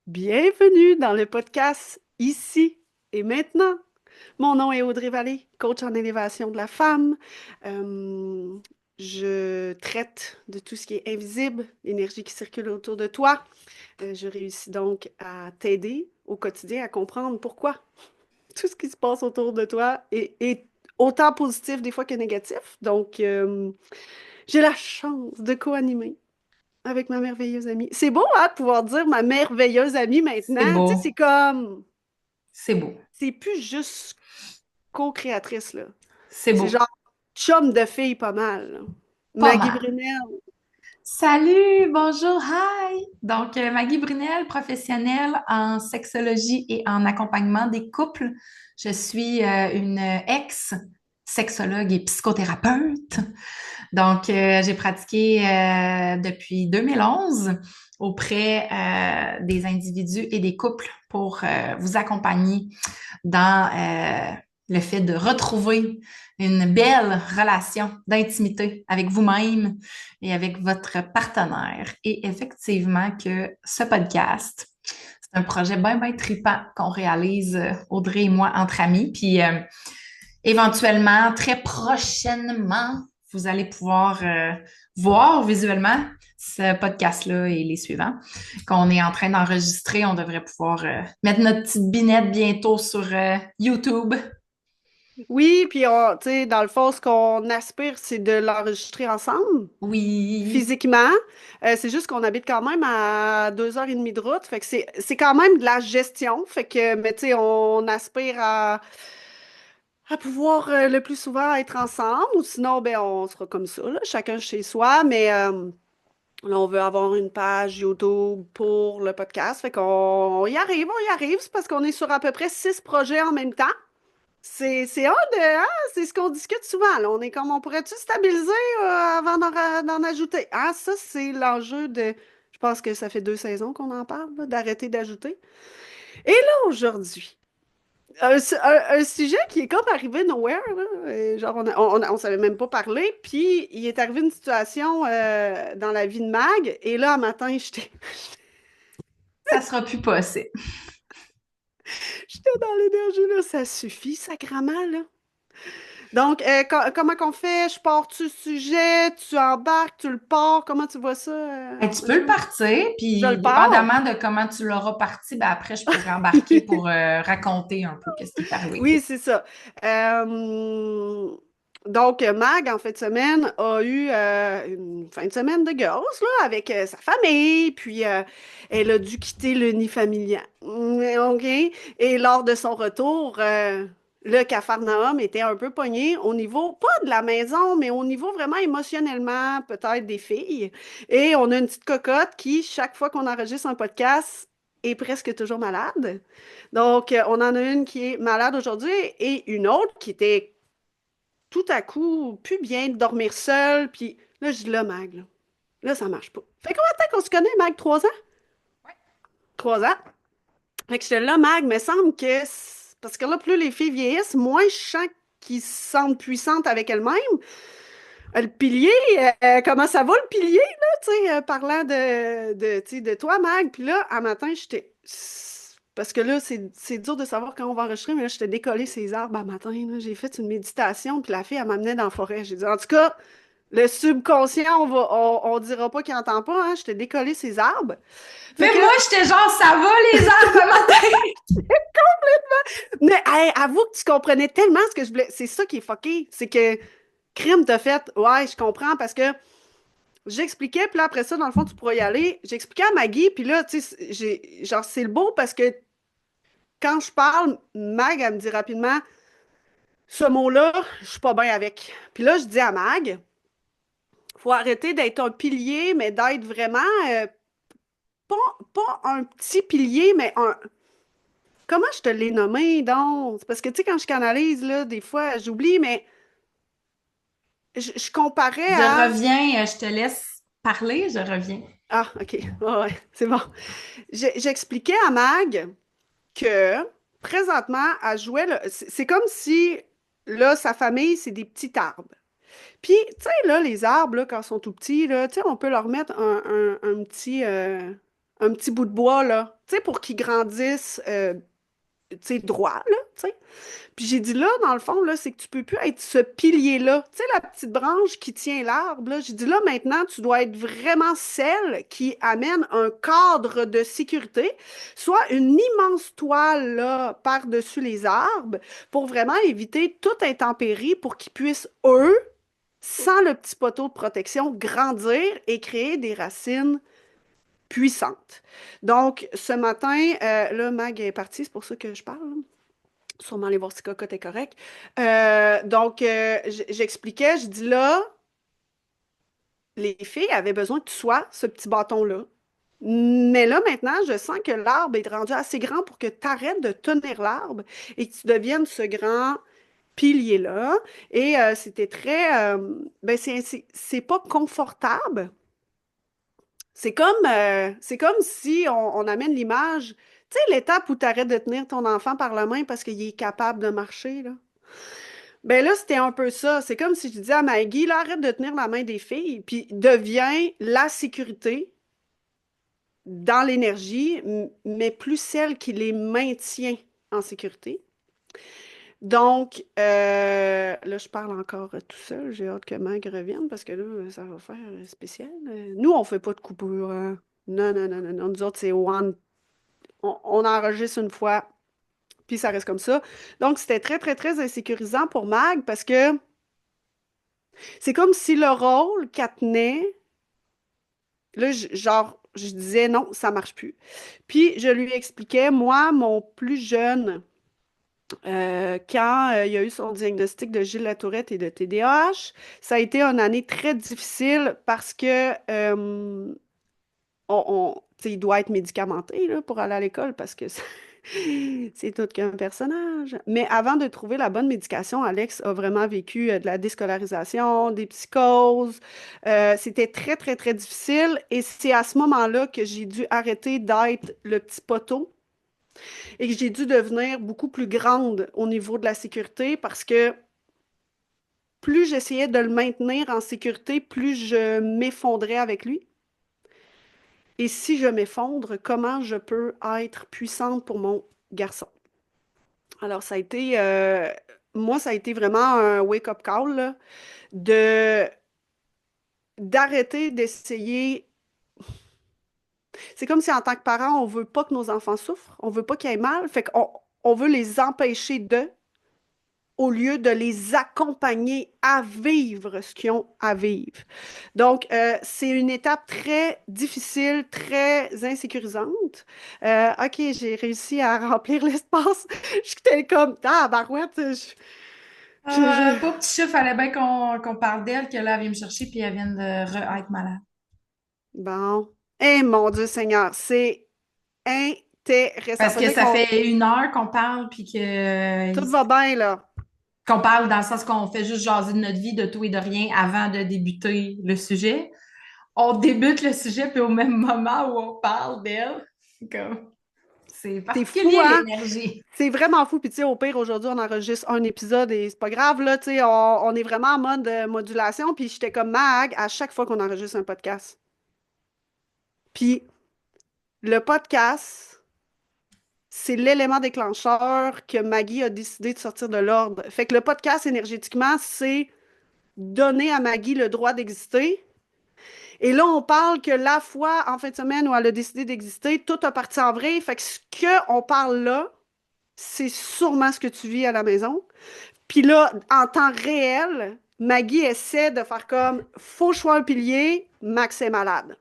Bienvenue dans le podcast Ici et maintenant. Mon nom est Audrey Vallée, coach en élévation de la femme. Euh, je traite de tout ce qui est invisible, l'énergie qui circule autour de toi. Je réussis donc à t'aider au quotidien à comprendre pourquoi tout ce qui se passe autour de toi est autant positif des fois que négatif. Donc, j'ai la chance de co-animer avec ma merveilleuse amie. C'est beau, hein, de pouvoir dire ma merveilleuse amie C'est maintenant. Tu sais, c'est beau. comme, C'est beau. c'est plus juste co-créatrice, là. C'est C'est beau. genre chum de fille pas mal, là. Pas Maggie mal. Brunel. Salut, bonjour, hi. Donc, Maggie Brunel, professionnelle en sexologie et en accompagnement des couples. Je suis une ex-sexologue et psychothérapeute. Donc, j'ai pratiqué depuis 2011 auprès des individus et des couples pour vous accompagner dans le fait de retrouver une belle relation d'intimité avec vous-même et avec votre partenaire. Et effectivement que ce podcast, c'est un projet bien, bien trippant qu'on réalise, Audrey et moi, entre amis. Puis éventuellement, très prochainement, vous allez pouvoir voir visuellement ce podcast-là et les suivants qu'on est en train d'enregistrer. On devrait pouvoir mettre notre petite binette bientôt sur YouTube. Oui, puis tu sais, dans le fond, ce qu'on aspire, c'est de l'enregistrer ensemble, Oui, physiquement. C'est juste qu'on habite quand même à 2 heures et demie de route. Fait que c'est quand même de la gestion. Fait que, mais tu sais, on aspire à pouvoir le plus souvent être ensemble, ou sinon, ben, on sera comme ça, là, chacun chez soi. Mais là, on veut avoir une page YouTube pour le podcast. Fait qu'on on y arrive. C'est parce qu'on est sur à peu près 6 projets en même temps. C'est un de, hein, c'est ce qu'on discute souvent, là. On est comme, on pourrait-tu stabiliser avant d'en ajouter? Ah, ça, c'est l'enjeu de, je pense que ça fait 2 saisons qu'on en parle, là, d'arrêter d'ajouter. Et là, aujourd'hui, un sujet qui est comme arrivé nowhere, là. Genre, on savait même pas parler, puis il est arrivé une situation dans la vie de Mag, et là, un matin, ça sera plus possible. j'étais dans l'énergie, là, ça suffit, sacrément, là. Donc, comment qu'on fait? Je pars-tu le sujet, tu embarques, tu le pars, comment tu vois ça, Tu la peux le chose? partir, Je puis le pars? dépendamment de comment tu l'auras parti, ben après, je pourrais embarquer pour raconter un peu qu'est-ce qui est arrivé. Oui, c'est ça. Donc, Mag, en fin de semaine, a eu une fin de semaine de gosse, là, avec sa famille, puis elle a dû quitter le nid familial. OK? Et lors de son retour, le Capharnaüm était un peu pogné au niveau, pas de la maison, mais au niveau vraiment émotionnellement, peut-être des filles. Et on a une petite cocotte qui, chaque fois qu'on enregistre un podcast, est presque toujours malade. Donc, on en a une qui est malade aujourd'hui et une autre qui était tout à coup plus bien de dormir seule. Puis là, je dis là, Mag, là, ça marche pas. Fait combien de temps qu'on se connaît, Mag? 3 ans? 3 ans. Fait que j'étais là, Mag, mais semble que. Parce que là, plus les filles vieillissent, moins je sens qu'ils se sentent puissantes avec elles-mêmes. Le pilier, comment ça va le pilier, là, tu sais, parlant tu sais, de toi, Mag. Puis là, un matin, j'étais. Parce que là, c'est dur de savoir quand on va enregistrer, mais là, j'étais décollé ces arbres un matin, là. J'ai fait une méditation, puis la fille, elle m'amenait dans la forêt. J'ai dit, en tout cas, le subconscient, on dira pas qu'il entend pas, hein. J'étais décollé ces arbres. Fait Mais que moi, là, j'étais genre, ça va les arbres ce matin? mais hey, avoue que tu comprenais tellement ce que je voulais. C'est ça qui est fucké. C'est que crime t'a fait. Ouais, je comprends parce que j'expliquais, puis là, après ça, dans le fond, tu pourrais y aller. J'expliquais à Maggie, puis là, tu sais, genre, c'est le beau parce que quand je parle, Mag, elle me dit rapidement, ce mot-là, je suis pas bien avec. Puis là, je dis à Mag, faut arrêter d'être un pilier, mais d'être vraiment, pas, pas un petit pilier, mais un. Comment je te l'ai nommé, donc? C'est parce que, tu sais, quand je canalise, là, des fois, j'oublie, mais je comparais Je à. reviens, je te laisse parler, je reviens. Ah, OK. Ouais, ouais, c'est bon. J'expliquais à Mag que présentement, elle jouait. C'est comme si là, sa famille, c'est des petits arbres. Puis, tu sais, là, les arbres, là, quand ils sont tout petits, là, tu sais, on peut leur mettre un petit, un petit bout de bois, là, tu sais, pour qu'il grandisse, tu sais, droit, là, tu sais. Puis j'ai dit là, dans le fond, là, c'est que tu peux plus être ce pilier-là. Tu sais, la petite branche qui tient l'arbre, là. J'ai dit là, maintenant, tu dois être vraiment celle qui amène un cadre de sécurité, soit une immense toile, là, par-dessus les arbres, pour vraiment éviter toute intempérie pour qu'ils puissent, eux, sans le petit poteau de protection, grandir et créer des racines puissantes. Donc, ce matin, là, Mag est partie, c'est pour ça que je parle, là. Sûrement aller voir si Cocotte est correct. Donc, j'expliquais, je dis là, les filles avaient besoin que tu sois ce petit bâton-là. Mais là, maintenant, je sens que l'arbre est rendu assez grand pour que tu arrêtes de tenir l'arbre et que tu deviennes ce grand pilier-là. Et c'était très... ben, c'est pas confortable. C'est comme si on amène l'image, tu sais, l'étape où tu arrêtes de tenir ton enfant par la main parce qu'il est capable de marcher, là. Ben là, c'était un peu ça. C'est comme si je disais à Maggie, là, arrête de tenir la main des filles, puis deviens la sécurité dans l'énergie, mais plus celle qui les maintient en sécurité. Donc, là, je parle encore tout seul. J'ai hâte que Mag revienne parce que là, ça va faire spécial. Nous, on fait pas de coupure, hein. Non, non, non, non, non. Nous autres, c'est one. On enregistre une fois, puis ça reste comme ça. Donc, c'était très, très, très insécurisant pour Mag parce que c'est comme si le rôle qu'elle tenait, là, genre, je disais non, ça marche plus. Puis, je lui expliquais, moi, mon plus jeune, quand il y a eu son diagnostic de Gilles Latourette et de TDAH, ça a été une année très difficile parce que tu sais, il doit être médicamenté là, pour aller à l'école parce que c'est tout qu'un personnage. Mais avant de trouver la bonne médication, Alex a vraiment vécu de la déscolarisation, des psychoses. C'était très, très, très difficile. Et c'est à ce moment-là que j'ai dû arrêter d'être le petit poteau et que j'ai dû devenir beaucoup plus grande au niveau de la sécurité parce que plus j'essayais de le maintenir en sécurité, plus je m'effondrais avec lui. Et si je m'effondre, comment je peux être puissante pour mon garçon? Alors, moi, ça a été vraiment un wake-up call, là, de, d'arrêter d'essayer. C'est comme si en tant que parent, on veut pas que nos enfants souffrent, on veut pas qu'ils aient mal, fait qu'on veut les empêcher de, au lieu de les accompagner à vivre ce qu'ils ont à vivre. Donc, c'est une étape très difficile, très insécurisante. OK, j'ai réussi à remplir l'espace. J'étais comme, ah, barouette, je- Pauvre petit chat, fallait bien qu'on parle d'elle, que là, elle vient me chercher puis elle vient de être malade. Bon. Eh, mon Dieu Seigneur, c'est intéressant. Parce que Faudrait ça qu'on... fait 1 heure qu'on parle puis que Tout va bien, là. qu'on parle dans le sens qu'on fait juste jaser de notre vie, de tout et de rien avant de débuter le sujet. On débute le sujet puis au même moment où on parle d'elle, comme c'est C'est fou, particulier hein? l'énergie. C'est vraiment fou. Puis, tu sais, au pire, aujourd'hui, on enregistre un épisode et c'est pas grave, là. Tu sais, on est vraiment en mode modulation. Puis, j'étais comme mag à chaque fois qu'on enregistre un podcast. Puis, le podcast, c'est l'élément déclencheur que Maggie a décidé de sortir de l'ordre. Fait que le podcast, énergétiquement, c'est donner à Maggie le droit d'exister. Et là, on parle que la fois en fin de semaine où elle a décidé d'exister, tout a parti en vrai. Fait que ce qu'on parle là, c'est sûrement ce que tu vis à la maison. Puis là, en temps réel, Maggie essaie de faire comme faut que je sois un pilier, Max est malade.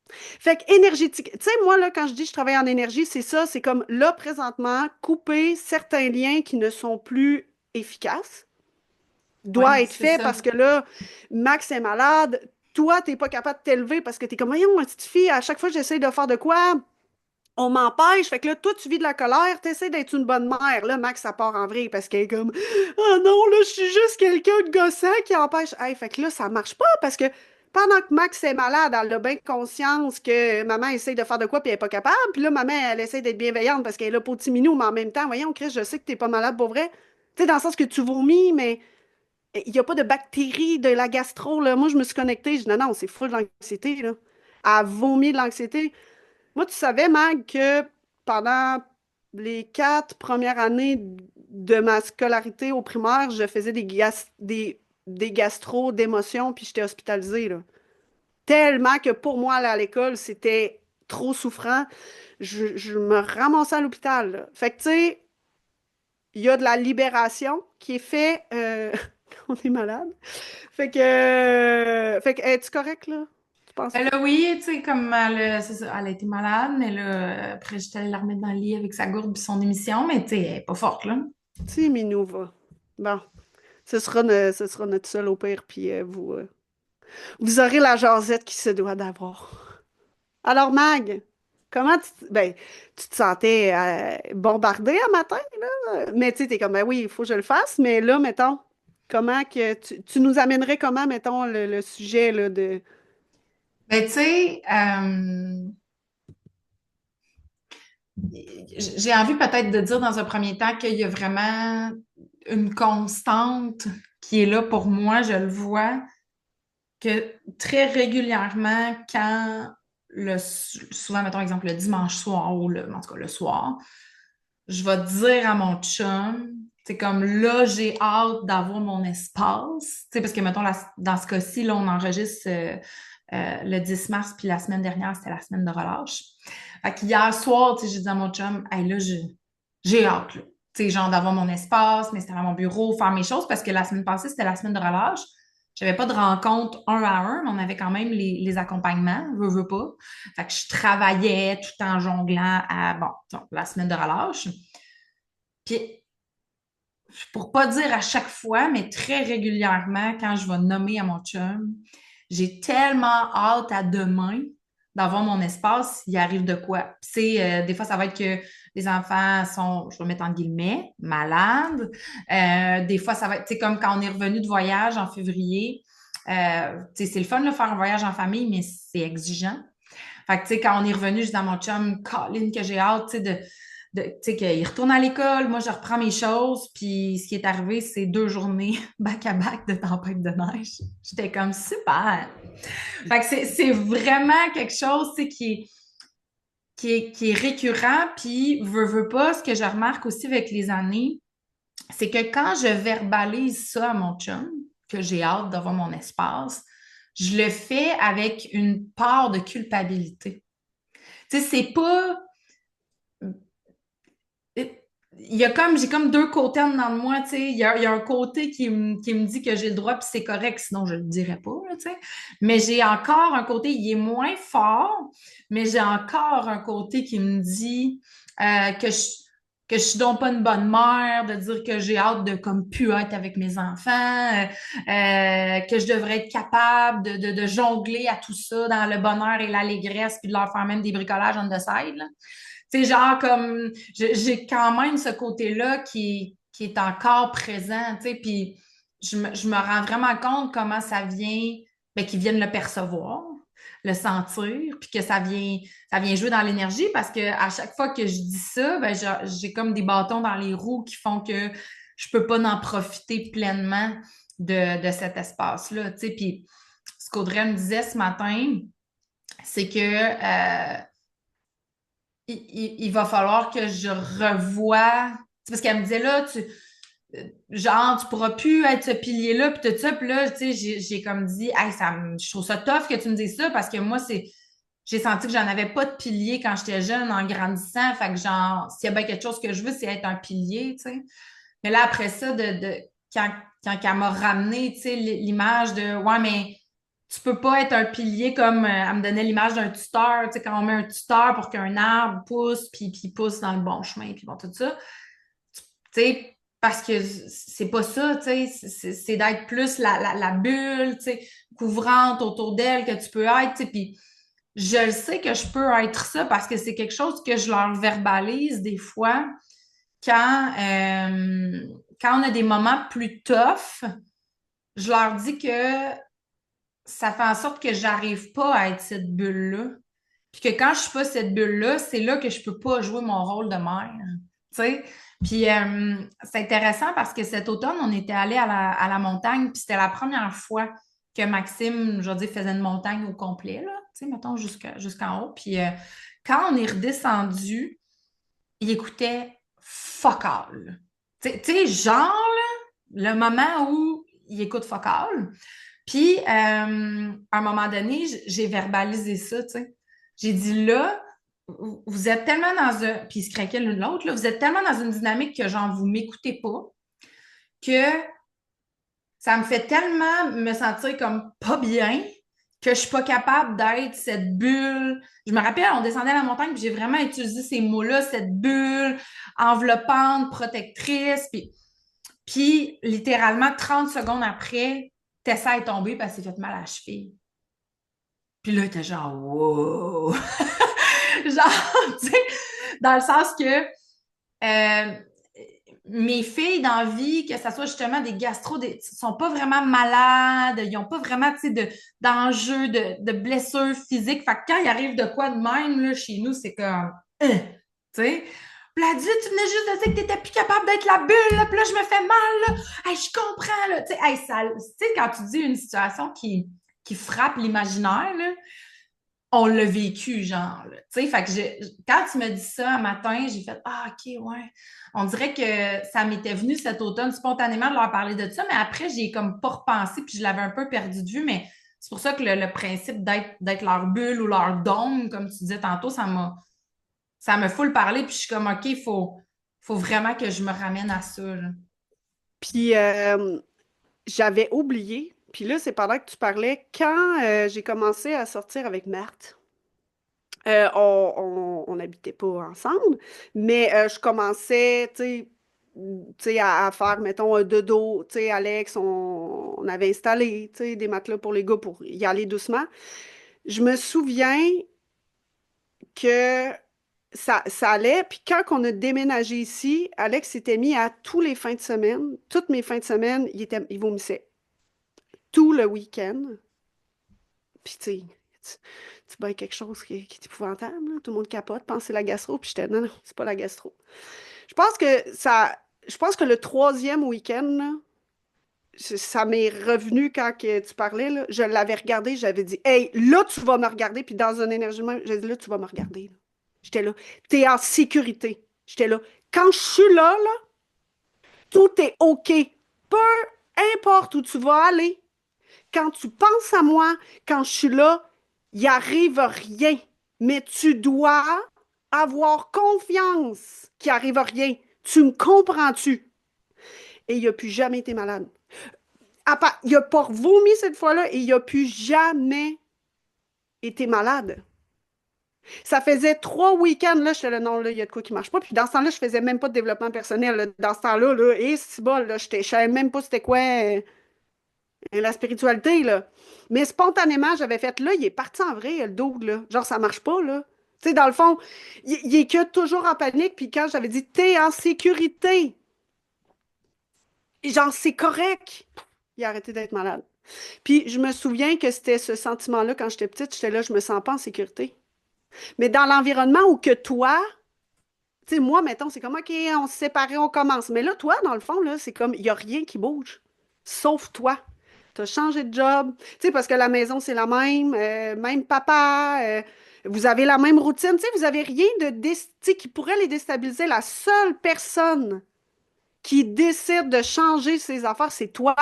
Fait que énergétique, tu sais, moi, là, quand je dis je travaille en énergie, c'est ça, c'est comme là, présentement, couper certains liens qui ne sont plus efficaces doit Oui, être c'est fait ça. parce que là, Max est malade, toi, t'es pas capable de t'élever parce que t'es comme, voyons, ma petite fille, à chaque fois que j'essaie de faire de quoi, on m'empêche. Fait que là, toi, tu vis de la colère, t'essaies d'être une bonne mère. Là, Max, ça part en vrille parce qu'elle est comme, oh non, là, je suis juste quelqu'un de gossant qui empêche. Hey, fait que là, ça marche pas parce que pendant que Max est malade, elle a bien conscience que maman essaie de faire de quoi puis elle est pas capable. Puis là, maman, elle essaie d'être bienveillante parce qu'elle est là pour petit minou, mais en même temps, voyons, Chris, je sais que t'es pas malade pour vrai. Tu sais, dans le sens que tu vomis, mais il n'y a pas de bactéries de la gastro, là. Moi, je me suis connectée, je dis non, non, c'est full d'anxiété, là. Elle vomit de l'anxiété. Moi, tu savais, Mag, que pendant les 4 premières années de ma scolarité au primaire, je faisais des gastro d'émotions, puis j'étais hospitalisée, là. Tellement que pour moi, aller à l'école, c'était trop souffrant. Je me ramassais à l'hôpital, là. Fait que, tu sais, il y a de la libération qui est faite quand on est malade. Fait que, es-tu correct, là? Tu penses Elle pas? a, oui, tu sais, comme c'est ça, elle a été malade, mais là, après, j'étais allée la remettre dans le lit avec sa gourde puis son émission, mais tu sais, elle est pas forte, là. Si, Minou va. Bon, ce sera notre seul au pire, puis vous aurez la jasette qui se doit d'avoir. Alors, Mag, ben, tu te sentais bombardée un matin, là? Mais tu sais, t'es comme, ben oui, il faut que je le fasse, mais là, mettons, comment que tu nous amènerais comment, mettons, le sujet, là, de... Ben, tu sais, j'ai envie peut-être de dire dans un premier temps qu'il y a vraiment une constante qui est là pour moi, je le vois, que très régulièrement, quand souvent, mettons exemple, le dimanche soir ou en tout cas le soir, je vais dire à mon chum, c'est comme là, j'ai hâte d'avoir mon espace. Tu sais, parce que, mettons, dans ce cas-ci, là, on enregistre le 10 mars, puis la semaine dernière, c'était la semaine de relâche. Fait qu'hier soir, tu sais, j'ai dit à mon chum, hey, là, j'ai hâte, là. Tu sais, genre d'avoir mon espace, m'installer à mon bureau, faire mes choses, parce que la semaine passée, c'était la semaine de relâche. J'avais pas de rencontre un à un, mais on avait quand même les accompagnements, veux pas. Fait que je travaillais tout en jonglant à, bon, la semaine de relâche. Puis, pour pas dire à chaque fois, mais très régulièrement, quand je vais nommer à mon chum, j'ai tellement hâte à demain d'avoir mon espace, il arrive de quoi. Puis, des fois, ça va être que les enfants sont, je vais mettre en guillemets, malades. Des fois, ça va être, tu sais, comme quand on est revenu de voyage en février. Tu sais, c'est le fun de faire un voyage en famille, mais c'est exigeant. Fait que, tu sais, quand on est revenu, je dis à mon chum, Colin, que j'ai hâte, tu sais, tu sais, qu'il retourne à l'école, moi, je reprends mes choses, puis ce qui est arrivé, c'est 2 journées back-à-back de tempête de neige. J'étais comme super. Fait que c'est vraiment quelque chose, tu sais, qui est récurrent, puis veux pas, ce que je remarque aussi avec les années, c'est que quand je verbalise ça à mon chum, que j'ai hâte d'avoir mon espace, je le fais avec une part de culpabilité. Tu sais, c'est pas. J'ai comme deux côtés en dedans de moi, tu sais. Il y a un côté qui me dit que j'ai le droit, puis c'est correct, sinon je le dirais pas, là, tu sais. Mais j'ai encore un côté, il est moins fort, mais j'ai encore un côté qui me dit que je suis donc pas une bonne mère, de dire que j'ai hâte de comme plus être avec mes enfants, que je devrais être capable de jongler à tout ça dans le bonheur et l'allégresse, puis de leur faire même des bricolages on the side, là. Tu sais, genre comme j'ai quand même ce côté-là qui est encore présent, tu sais, puis je me rends vraiment compte comment ça vient, ben, qu'ils viennent le percevoir, le sentir, puis que ça vient jouer dans l'énergie parce que à chaque fois que je dis ça, ben, j'ai comme des bâtons dans les roues qui font que je peux pas en profiter pleinement de cet espace-là, tu sais, puis ce qu'Audrey me disait ce matin, c'est que il va falloir que je revoie. C'est parce qu'elle me disait là, genre, tu pourras plus être ce pilier-là, puis tout ça. Puis là, tu sais, j'ai comme dit, hey, je trouve ça tough que tu me dises ça parce que moi, j'ai senti que j'en avais pas de pilier quand j'étais jeune en grandissant. Fait que genre, s'il y a bien quelque chose que je veux, c'est être un pilier, tu sais. Mais là, après ça, quand, quand elle m'a ramené, tu sais, l'image de, ouais, mais tu peux pas être un pilier comme elle me donnait l'image d'un tuteur, tu sais, quand on met un tuteur pour qu'un arbre pousse, puis pousse dans le bon chemin, puis bon, tout ça. Tu sais, parce que c'est pas ça, tu sais, c'est d'être plus la bulle, tu sais, couvrante autour d'elle que tu peux être, tu sais, puis je le sais que je peux être ça parce que c'est quelque chose que je leur verbalise des fois quand, quand on a des moments plus tough, je leur dis que ça fait en sorte que j'arrive pas à être cette bulle-là. Puis que quand je suis pas cette bulle-là, c'est là que je peux pas jouer mon rôle de mère. Tu sais? Puis c'est intéressant parce que cet automne, on était allé à la montagne, puis c'était la première fois que Maxime, je veux dire, faisait une montagne au complet, là, tu sais, mettons, jusqu'en haut. Puis Quand on est redescendu, il écoutait fuck all. Tu sais, genre, le moment où il écoute fuck all. Puis, à un moment donné, j'ai verbalisé ça, tu sais. J'ai dit là, vous êtes tellement dans un. Puis, ils se craquaient l'une l'autre, là. Vous êtes tellement dans une dynamique que, genre, vous m'écoutez pas, que ça me fait tellement me sentir comme pas bien que je suis pas capable d'être cette bulle. Je me rappelle, on descendait à la montagne, puis j'ai vraiment utilisé ces mots-là, cette bulle enveloppante, protectrice. Puis littéralement, 30 secondes après, Tessa est tombée parce qu'elle s'est fait mal à la cheville. Puis là, t'es genre, wow! Genre, tu sais, dans le sens que mes filles dans la vie, que ce soit justement des gastro, sont pas vraiment malades, ils ont pas vraiment, tu sais, d'enjeux, de blessures physiques. Fait que quand il arrive de quoi de même, là, chez nous, c'est comme, tu sais. Puis elle dit, tu venais juste de dire que t'étais plus capable d'être la bulle, là, puis là, je me fais mal, là. Hey, je comprends, là. Tu sais, hey, tu sais, quand tu dis une situation qui frappe l'imaginaire, là, on l'a vécu, genre, là. Tu sais, fait que quand tu me dis ça un matin, j'ai fait, ah, OK, ouais. On dirait que ça m'était venu cet automne spontanément de leur parler de ça, mais après, j'ai comme pas repensé, puis je l'avais un peu perdu de vue, mais c'est pour ça que le principe d'être leur bulle ou leur dôme, comme tu disais tantôt, ça me fout le parler, puis je suis comme, OK, faut vraiment que je me ramène à ça, là. Puis j'avais oublié, puis là, c'est pendant que tu parlais, quand j'ai commencé à sortir avec Marthe, on n'habitait pas ensemble, mais je commençais, tu sais, à faire, mettons, un dodo. Tu sais, Alex, on avait installé, tu sais, des matelas pour les gars pour y aller doucement. Je me souviens que ça allait, puis quand on a déménagé ici, Alex s'était mis à tous les fins de semaine, toutes mes fins de semaine, il vomissait. Tout le week-end. Puis, tu bois quelque chose qui est épouvantable, là. Tout le monde capote, pense que c'est la gastro, puis j'étais, non, non, c'est pas la gastro. Je pense que je pense que le troisième week-end, là, ça m'est revenu quand que tu parlais, là. Je l'avais regardé, j'avais dit, hey, là, tu vas me regarder, puis dans un énergie même, j'ai dit, là, tu vas me regarder, là. J'étais là, t'es en sécurité. J'étais là. Quand je suis là, là, tout est OK. Peu importe où tu vas aller, quand tu penses à moi, quand je suis là, il arrive rien. Mais tu dois avoir confiance qu'il arrive rien. Tu me comprends-tu? Et il n'a plus jamais été malade. Il n'a pas vomi cette fois-là et il n'a plus jamais été malade. Ça faisait 3 week-ends, là, j'étais là, non, là, il y a de quoi qui marche pas. Puis dans ce temps-là, je faisais même pas de développement personnel, là. Dans ce temps-là, là, et c'est bon, là, je savais même pas c'était quoi la spiritualité, là. Mais spontanément, j'avais fait, là, il est parti en vrai, le dude, là. Genre, ça marche pas, là. Tu sais, dans le fond, il est que toujours en panique. Puis quand j'avais dit, t'es en sécurité, genre, c'est correct, il a arrêté d'être malade. Puis je me souviens que c'était ce sentiment-là quand j'étais petite, j'étais là, je me sens pas en sécurité. Mais dans l'environnement où que toi, tu sais, moi, mettons, c'est comme, OK, on se sépare, on commence. Mais là, toi, dans le fond, là, c'est comme, il n'y a rien qui bouge, sauf toi. Tu as changé de job, tu sais, parce que la maison, c'est la même, même papa, vous avez la même routine, tu sais, vous avez rien tu sais, qui pourrait les déstabiliser. La seule personne qui décide de changer ses affaires, c'est toi.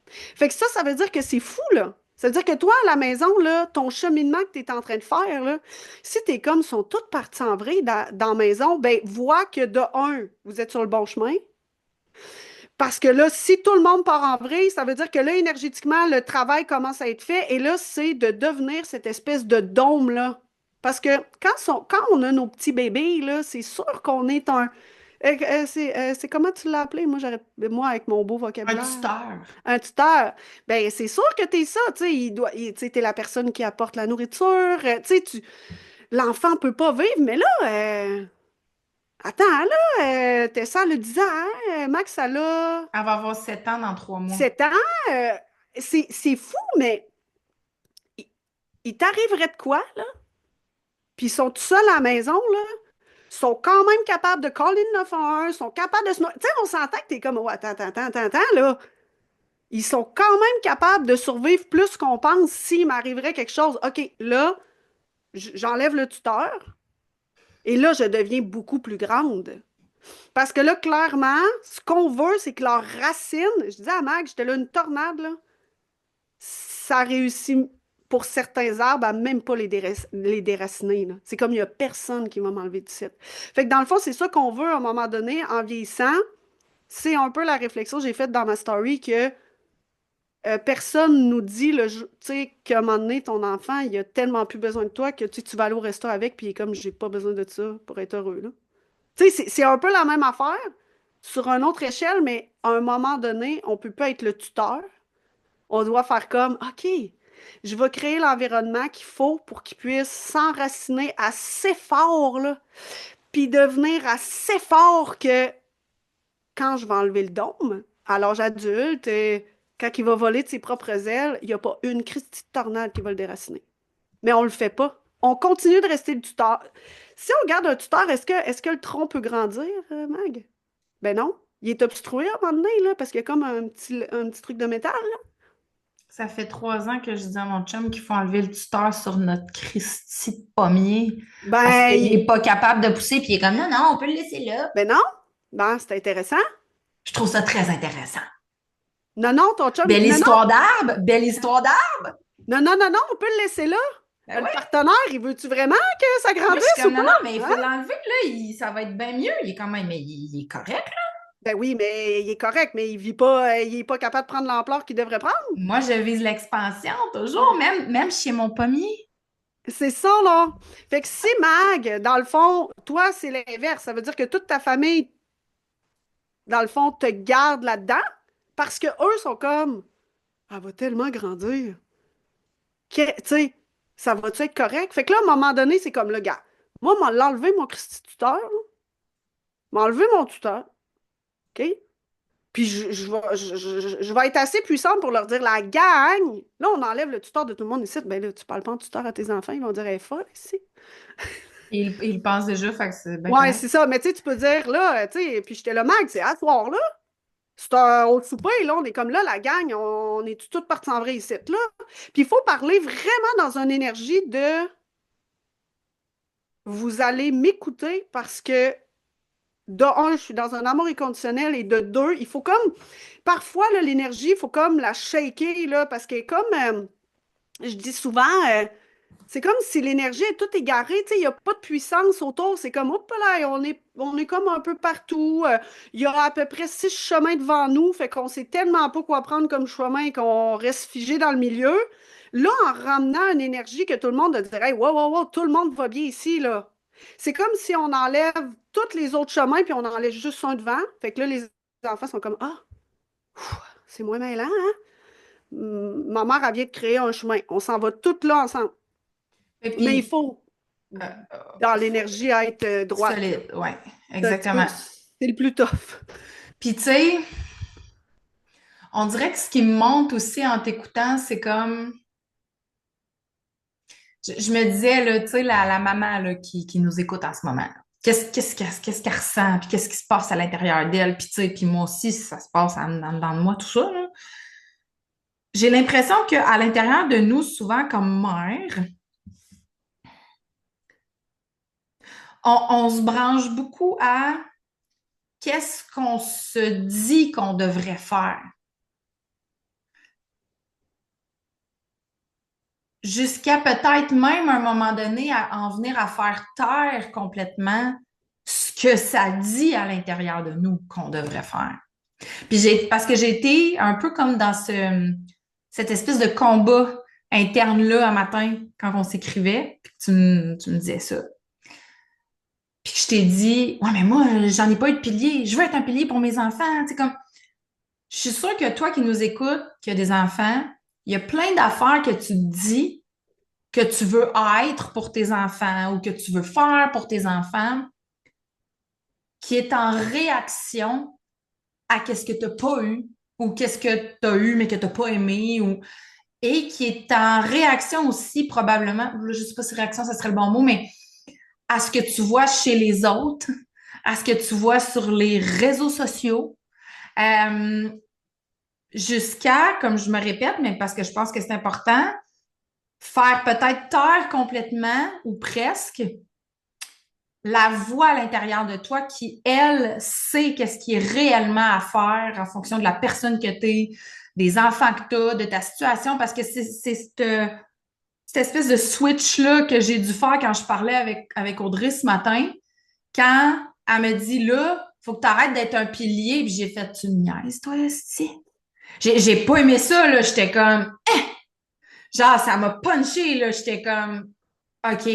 Fait que ça veut dire que c'est fou, là. Ça veut dire que toi, à la maison, là, ton cheminement que tu es en train de faire, là, si tes comme sont toutes parties en vrille dans la maison, ben, vois que de un, vous êtes sur le bon chemin. Parce que là, si tout le monde part en vrille, ça veut dire que là, énergétiquement, le travail commence à être fait. Et là, c'est de devenir cette espèce de dôme-là. Parce que quand on a nos petits bébés, là, c'est sûr qu'on est un. C'est comment tu l'as appelé? Moi, avec mon beau Un vocabulaire. tuteur. Un tuteur. Ben, c'est sûr que t'es ça, tu sais. Tu sais, t'es la personne qui apporte la nourriture. Tu sais, l'enfant peut pas vivre, mais là, attends, là, Tessa le disait, hein, Max, elle a Elle va avoir 7 ans dans 3 mois. 7 ans. euh, c'est fou, mais il, il t'arriverait de quoi, là? Puis ils sont tout seuls à la maison, là. Ils sont quand même capables de caller le 911, sont capables de se. Tu sais, on s'entend que t'es comme, oh, attends, attends, attends, attends, attends, là. Ils sont quand même capables de survivre plus qu'on pense s'il m'arriverait quelque chose. OK, là, j'enlève le tuteur. Et là, je deviens beaucoup plus grande. Parce que là, clairement, ce qu'on veut, c'est que leurs racines, je disais à Mag, j'étais là, une tornade, là, ça réussit pour certains arbres à même pas les déraciner, là. C'est comme il y a personne qui va m'enlever du site. Fait que dans le fond, c'est ça qu'on veut à un moment donné, en vieillissant. C'est un peu la réflexion que j'ai faite dans ma story que personne nous dit tu sais, qu'à un moment donné, ton enfant, il a tellement plus besoin de toi que tu vas aller au resto avec, puis il est comme, j'ai pas besoin de ça pour être heureux, là. Tu sais, c'est un peu la même affaire sur une autre échelle, mais à un moment donné, on peut pas être le tuteur. On doit faire comme, OK, je vais créer l'environnement qu'il faut pour qu'il puisse s'enraciner assez fort, là, puis devenir assez fort que quand je vais enlever le dôme, à l'âge adulte, quand il va voler de ses propres ailes, il n'y a pas une Christie de tornade qui va le déraciner. Mais on le fait pas. On continue de rester le tuteur. Si on garde un tuteur, est-ce que le tronc peut grandir, Mag? Ben non. Il est obstrué à un moment donné, là, parce qu'il y a comme un petit truc de métal, là. Ça fait 3 ans que je dis à mon chum qu'il faut enlever le tuteur sur notre Christie de pommier parce Ben, qu'il n'est pas capable de pousser, puis il est comme non, non, on peut le laisser là. ben non. Ben, c'est intéressant. Je trouve ça très intéressant. Non, non, ton chum. Belle Non, non, histoire d'arbre, belle histoire d'arbre. non, non, non, non, on peut le laisser là. Ben Le ouais. partenaire, il veut-tu vraiment que ça Moi, je suis grandisse ou comme pas? non, non, mais il Hein? faut l'enlever, là, ça va être bien mieux. Il est quand même, mais il est correct. Ben oui, mais il est correct, mais il est pas capable de prendre l'ampleur qu'il devrait prendre. Moi, je vise l'expansion, toujours, même chez mon pommier. C'est ça, là. Fait que si Mag, dans le fond, toi, c'est l'inverse. Ça veut dire que toute ta famille, dans le fond, te garde là-dedans parce que eux sont comme, elle va tellement grandir. Tu sais, ça va-tu être correct? Fait que là, à un moment donné, c'est comme le gars. Moi, m'en l'enlever, mon Christy tuteur, là. M'enlever mon tuteur, OK? Puis je vais être assez puissante pour leur dire, la gang, là, on enlève le tuteur de tout le monde ici. Ben là, tu parles pas en tuteur à tes enfants, ils vont dire, elle est folle ici. Il pense déjà, fait que c'est bien Ouais, correct. c'est ça. Mais tu sais, tu peux dire, là, tu sais, puis j'étais le mag, c'est à soir, là. C'est au souper, là, on est comme là, la gang, on est toutes parties en vrai ici, là. Puis il faut parler vraiment dans une énergie de vous allez m'écouter parce que de un, je suis dans un amour inconditionnel et de deux, il faut comme parfois là, l'énergie, il faut comme la shaker là, parce que comme je dis souvent, c'est comme si l'énergie est toute égarée, tu sais, il n'y a pas de puissance autour. C'est comme, hop là, on est comme un peu partout. Il y a à peu près 6 chemins devant nous, fait qu'on sait tellement pas quoi prendre comme chemin qu'on reste figé dans le milieu. Là, en ramenant une énergie que tout le monde dirait, hey, wow, wow, wow, tout le monde va bien ici, là. C'est comme si on enlève tous les autres chemins puis on en laisse juste un devant. Fait que là, les enfants sont comme, ah, c'est moins mêlant, hein? Ma mère, elle vient de créer un chemin. On s'en va toutes là ensemble. Et Mais il puis, faut, euh, dans l'énergie, être droite, là. solide, ouais, C'est un petit peu, exactement. c'est le plus tough. Puis, tu sais, on dirait que ce qui me monte aussi en t'écoutant, c'est comme, je me disais, là, tu sais, la maman là, qui nous écoute en ce moment, là, qu'est-ce qu'elle ressent, puis qu'est-ce qui se passe à l'intérieur d'elle, puis tu sais, puis moi aussi, ça se passe en dedans de moi, tout ça, là. J'ai l'impression qu'à l'intérieur de nous, souvent comme mère, on se branche beaucoup à qu'est-ce qu'on se dit qu'on devrait faire, jusqu'à peut-être même à un moment donné à en venir à faire taire complètement ce que ça dit à l'intérieur de nous qu'on devrait faire. Puis parce que j'ai été un peu comme dans cette espèce de combat interne-là un matin quand on s'écrivait, puis que tu me disais ça. Puis que je t'ai dit, ouais, mais moi, j'en ai pas eu de pilier. Je veux être un pilier pour mes enfants. Tu sais, comme, je suis sûre que toi qui nous écoutes, qui as des enfants, il y a plein d'affaires que tu te dis que tu veux être pour tes enfants ou que tu veux faire pour tes enfants qui est en réaction à qu'est-ce que tu n'as pas eu ou qu'est-ce que tu as eu mais que tu n'as pas aimé et qui est en réaction aussi probablement, je ne sais pas si réaction, ça serait le bon mot, mais à ce que tu vois chez les autres, à ce que tu vois sur les réseaux sociaux, euh, jusqu'à, comme je me répète, mais parce que je pense que c'est important, faire peut-être taire complètement ou presque la voix à l'intérieur de toi qui, elle, sait qu'est-ce qui est réellement à faire en fonction de la personne que tu es, des enfants que tu as, de ta situation, parce que c'est cette espèce de switch-là que j'ai dû faire quand je parlais avec Audrey ce matin, quand elle me dit, là, faut que tu arrêtes d'être un pilier, puis j'ai fait, tu me niaises, toi, esti? J'ai pas aimé ça, là, j'étais comme, genre, ça m'a punché, là, j'étais comme, OK.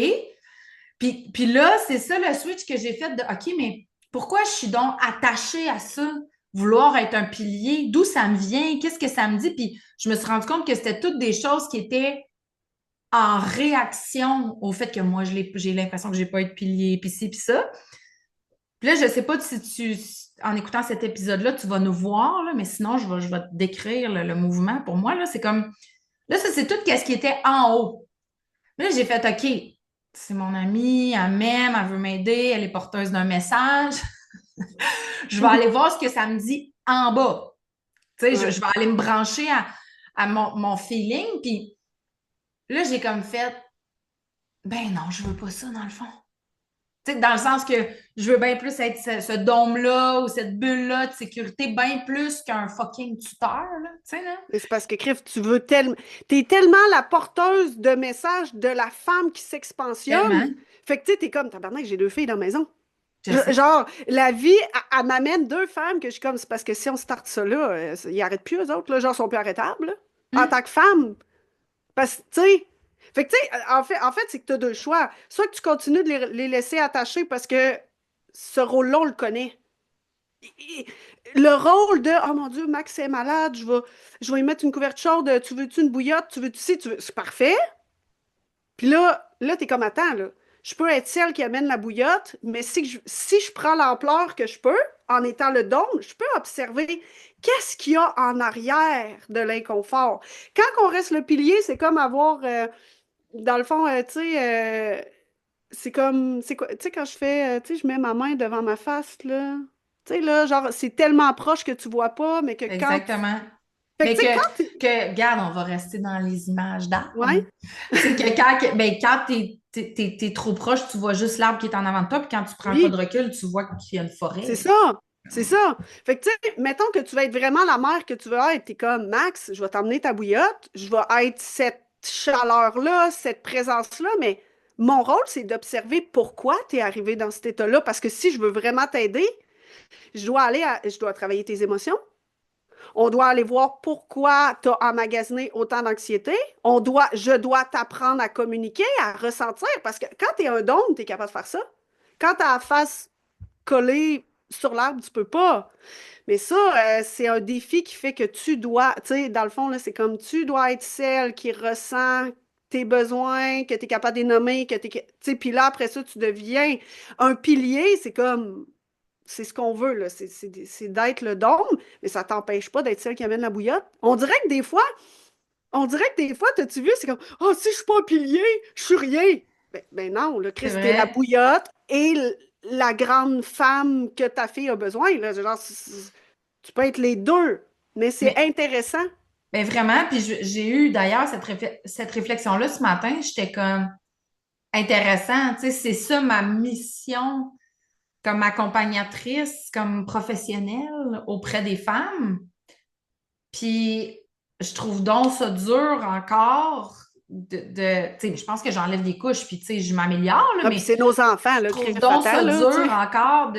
Puis là, c'est ça le switch que j'ai fait de OK, mais pourquoi je suis donc attachée à ça? Vouloir être un pilier, d'où ça me vient? Qu'est-ce que ça me dit? Puis je me suis rendu compte que c'était toutes des choses qui étaient en réaction au fait que moi, j'ai l'impression que j'ai pas été pilier, puis ci, puis ça. Puis là, je sais pas si en écoutant cet épisode-là, tu vas nous voir, là, mais sinon, je vais te décrire le mouvement. Pour moi, là, c'est comme, là, ça, c'est tout ce qui était en haut. Là, j'ai fait, OK, c'est mon amie, elle m'aime, elle veut m'aider, elle est porteuse d'un message. Je vais aller voir ce que ça me dit en bas. Tu sais, je Ouais. vais aller me brancher à mon feeling. Puis là, j'ai comme fait, ben non, je veux pas ça dans le fond. Tu sais, dans le sens que je veux bien plus être ce dôme-là ou cette bulle-là de sécurité, bien plus qu'un fucking tuteur, là. Tu sais, là. Mais c'est parce que, Criff, t'es tellement la porteuse de message de la femme qui s'expansionne. Tellement. Fait que, tu sais, t'es comme, tabarnak, j'ai deux filles dans la maison. Je sais. Genre, la vie, elle m'amène deux femmes que je suis comme, c'est parce que si on starte ça là, ils arrêtent plus, eux autres, là, genre, sont plus arrêtables, là, en Hum, tant que femme. Parce que, tu sais, fait que, tu sais, en fait, c'est que t'as deux choix. Soit que tu continues de les laisser attachés parce que ce rôle-là, on le connaît. Le rôle de oh mon Dieu, Max est malade, je vais lui mettre une couverte chaude, tu veux-tu une bouillotte, tu veux-tu ci, tu veux. C'est parfait. Puis là, t'es comme attends, là. Je peux être celle qui amène la bouillotte, mais si je prends l'ampleur que je peux, en étant le dôme, je peux observer qu'est-ce qu'il y a en arrière de l'inconfort. Quand on reste le pilier, c'est comme avoir, dans le fond, tu sais, c'est comme, c'est quoi, tu sais, quand je fais, tu sais, je mets ma main devant ma face, là. Tu sais, là, genre, c'est tellement proche que tu vois pas, mais que quand. exactement. Fait que, Mais tu sais, quand. regarde, on va rester dans les images d'arbres. Ouais, C'est que quand t'es trop proche, tu vois juste l'arbre qui est en avant de toi, puis quand tu prends un pas de oui, recul, tu vois qu'il y a une c'est forêt. ça. C'est ça. Fait que, tu sais, mettons que tu vas être vraiment la mère que tu veux être. T'es comme, Max, je vais t'emmener ta bouillotte, je vais être cette chaleur-là, cette présence-là, mais mon rôle, c'est d'observer pourquoi tu es arrivé dans cet état-là. Parce que si je veux vraiment t'aider, je dois travailler tes émotions. On doit aller voir pourquoi tu as emmagasiné autant d'anxiété. Je dois t'apprendre à communiquer, à ressentir, parce que quand tu es un dôme, tu es capable de faire ça. Quand tu as la face collée sur l'arbre, tu peux pas. Mais ça, c'est un défi qui fait que tu dois, tu sais, dans le fond, là, c'est comme tu dois être celle qui ressent tes besoins, que tu es capable de les nommer, tu sais, puis là, après ça, tu deviens un pilier, c'est comme, c'est ce qu'on veut, là. C'est d'être le dôme, mais ça t'empêche pas d'être celle qui amène la bouillotte. On dirait que des fois, t'as-tu vu, c'est comme, oh, si je suis pas un pilier, je suis rien. Ben non, là, C'est Chris, t'es la vrai. bouillotte et la grande femme que ta fille a besoin, là. Genre, tu peux être les deux, mais c'est Mais, intéressant. mais vraiment, puis j'ai eu d'ailleurs cette réflexion-là ce matin, j'étais comme intéressant, tu sais, c'est ça ma mission comme accompagnatrice, comme professionnelle auprès des femmes. Puis je trouve donc ça dur encore tu sais, je pense que j'enlève des couches, puis tu sais, je m'améliore, là, Ah, puis mais c'est nos enfants, je là, Chris, trouve donc attends, ça là, tu dur sais. encore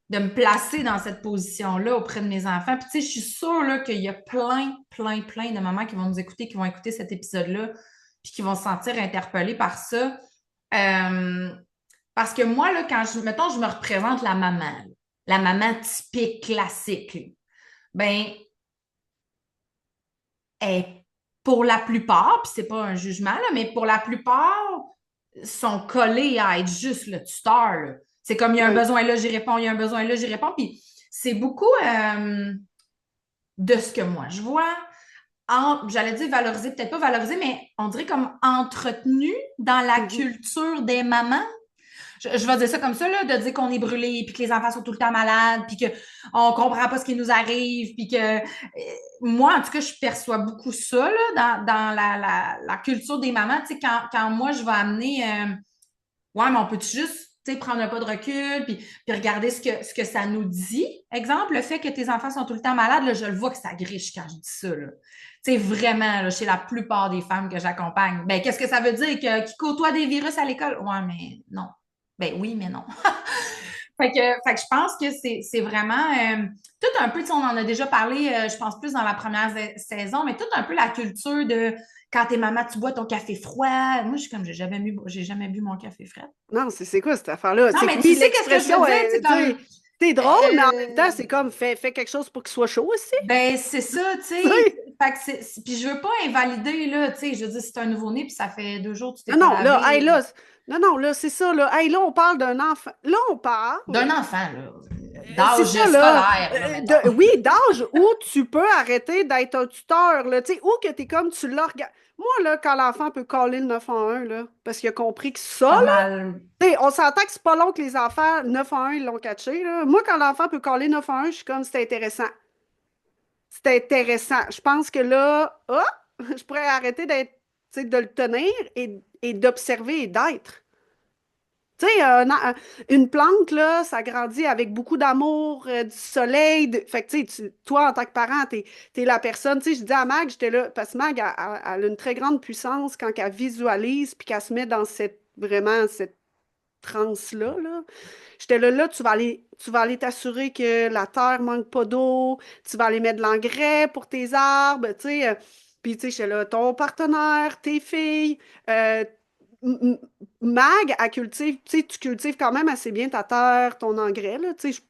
de me placer dans cette position-là auprès de mes enfants. Puis tu sais, je suis sûre là, qu'il y a plein, plein, plein de mamans qui vont nous écouter, qui vont écouter cet épisode-là, puis qui vont se sentir interpellées par ça. Euh, Parce que moi, là, mettons, je me représente la maman typique, classique, là. Ben, elle, pour la plupart, puis c'est pas un jugement, là, mais pour la plupart, sont collés à être juste le tuteur, là. C'est comme il y a un Ouais. besoin là, j'y réponds, il y a un besoin là, j'y réponds. Puis c'est beaucoup de ce que moi je vois. J'allais dire valoriser, peut-être pas valoriser, mais on dirait comme entretenu dans la Mhm. culture des mamans. Je vais dire ça comme ça, là, de dire qu'on est brûlé, puis que les enfants sont tout le temps malades, puis qu'on comprend pas ce qui nous arrive, puis que moi, en tout cas, je perçois beaucoup ça là, dans la culture des mamans. Tu sais, quand moi, je vais amener ouais, mais on peut-tu juste, tu sais, prendre un pas de recul, puis regarder ce que ça nous dit? Exemple, le fait que tes enfants sont tout le temps malades, là, je le vois que ça griche quand je dis ça, là. Tu sais, vraiment, là, chez la plupart des femmes que j'accompagne. Ben, qu'est-ce que ça veut dire? Qu'ils côtoient des virus à l'école? Ouais, mais non. Ben oui, mais non. Fait que je pense que c'est vraiment tout un peu, tu sais, on en a déjà parlé, je pense plus dans la première saison, mais tout un peu la culture de quand t'es maman, tu bois ton café froid. Moi, je suis comme, j'ai jamais bu mon café frais. Non, c'est quoi cette affaire-là? Non, C'est que mais tu oui, sais qu'est-ce que je l'expression veux dire? C'est est, tu comme, sais, c'est drôle, mais en même temps, euh, c'est comme fais quelque chose pour qu'il soit chaud aussi. ben, c'est ça, tu Tu sais. sais? Fait que puis je veux pas invalider, là, tu sais, je veux dire, si t'es un nouveau-né, puis ça fait 2 jours que tu t'es Non, pas non, là, hey, lavé. là, non, non, là, c'est ça, là. Hey, là, on parle d'un enfant. Là, on D'un parle. enfant, là, C'est d'âge ça, là. scolaire, là, mettons. Oui, d'âge où tu peux arrêter d'être un tuteur, là. Tu sais, ou que t'es comme tu le regardes. Moi, là, quand l'enfant peut caller le 911, là, parce qu'il a compris que ça, Pas là, mal. tu sais, on s'entend que c'est pas long que les enfants, 911, ils l'ont catché, là. Moi, quand l'enfant peut caller 911, je suis comme, c'est intéressant. C'est intéressant. Je pense que là, je pourrais arrêter d'être, tu sais, de le tenir et d'observer et d'être. Tu sais, une plante, là, ça grandit avec beaucoup d'amour, du soleil. Fait que, tu sais, toi, en tant que parent, t'es la personne. Tu sais, je dis à Mag, j'étais là, parce que Mag, elle a une très grande puissance quand elle visualise puis qu'elle se met dans vraiment, cette transe-là, là. J'étais là, tu vas aller t'assurer que la terre manque pas d'eau, tu vas aller mettre de l'engrais pour tes arbres, tu sais. Puis, tu sais, j'étais là, ton partenaire, tes filles, euh, M- M- Mag, elle cultive, tu sais, tu cultives quand même assez bien ta terre, ton engrais, là, tu sais,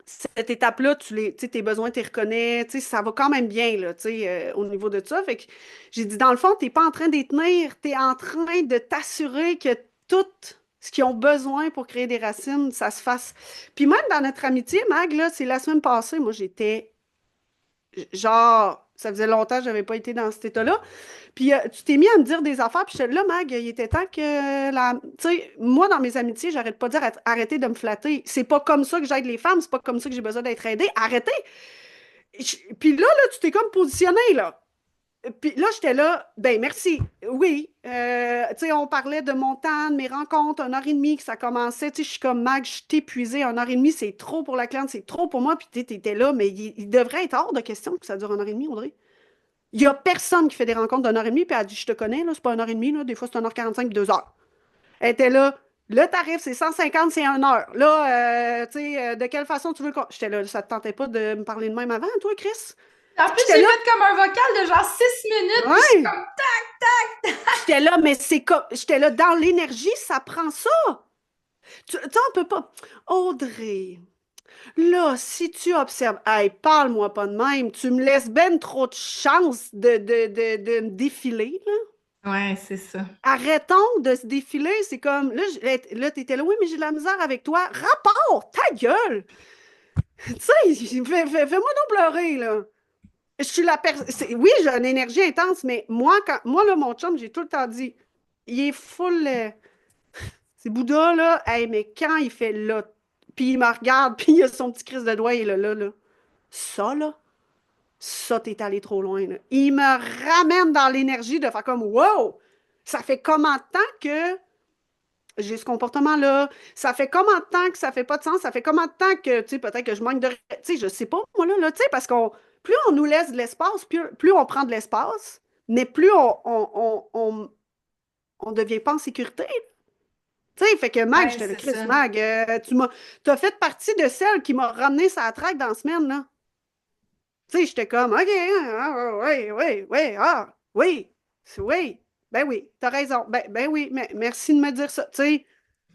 cette étape-là, tu sais, tes besoins, tu les reconnais, tu sais, ça va quand même bien, là, tu sais, au niveau de ça. Fait que j'ai dit, dans le fond, t'es pas en train d'y tenir, t'es en train de t'assurer que tout ce qu'ils ont besoin pour créer des racines, ça se fasse. Puis même dans notre amitié, Mag, là, c'est la semaine passée, moi, j'étais, genre, ça faisait longtemps que j'avais pas été dans cet état-là. Puis tu t'es mis à me dire des affaires, puis j'étais là, Mag, il était temps que Tu sais, moi, dans mes amitiés, j'arrête pas de dire arrêtez de me flatter. C'est pas comme ça que j'aide les femmes, c'est pas comme ça que j'ai besoin d'être aidée. Arrêtez! Puis là, tu t'es comme positionné, là. Puis là, j'étais là, ben merci. Oui, tu sais, on parlait de mon temps, de mes rencontres, 1 heure et demie que ça commençait. Tu sais, je suis comme Mag, je suis épuisée. 1 heure et demie, c'est trop pour la cliente, c'est trop pour moi. Puis tu étais là, mais il devrait être hors de question que ça dure 1 heure et demie, Audrey. Il n'y a personne qui fait des rencontres d'1 heure et demie, puis elle dit, je te connais, là, c'est pas 1 heure et demie, là, des fois c'est 1 heure 45, puis 2 heures. Elle était là, le tarif c'est 150, c'est 1 heure. Là, tu sais, de quelle façon tu veux qu'on. J'étais là, ça te tentait pas de me parler de même avant, toi, Chris? En plus, J'étais j'ai là, fait comme un vocal de genre 6 minutes, puis je suis ouais. comme, J'étais là, mais c'est comme. J'étais là, dans l'énergie, ça prend ça. Tu sais, on peut pas. Audrey, là, si tu observes, hey, parle-moi pas de même, tu me laisses ben trop de chance de me défiler. ouais, c'est ça. Arrêtons de se défiler. C'est comme, là, t'étais là, oui, mais j'ai de la misère avec toi. Rapport, ta gueule! Tu sais, fais-moi donc pleurer, là. Je suis la personne. Oui, j'ai une énergie intense, mais moi, là, mon chum, j'ai tout le temps dit, il est full. C'est Bouddha, là. Hey, mais quand il fait là, puis il me regarde, puis il a son petit crise de doigt, il est là. Ça, là, ça, t'es allé trop loin, là. Il me ramène dans l'énergie de faire comme, wow! Ça fait combien de temps que j'ai ce comportement-là. Ça fait combien de temps que ça fait pas de sens? Ça fait combien de temps que, tu sais, peut-être que je manque de. Tu sais, je sais pas, moi, là, tu sais, parce qu'on. Plus on nous laisse de l'espace, plus on prend de l'espace, mais plus on devient pas en sécurité. Tu sais, fait que Mag, Ouais, j'étais le c'est Chris, ça. Mag, t'as fait partie de celle qui m'a ramené sa traque dans la semaine, là. Tu sais, j'étais comme, OK, oui, oui, oui, oui, oui, ben oui, t'as raison, ben oui, mais merci de me dire ça, tu sais.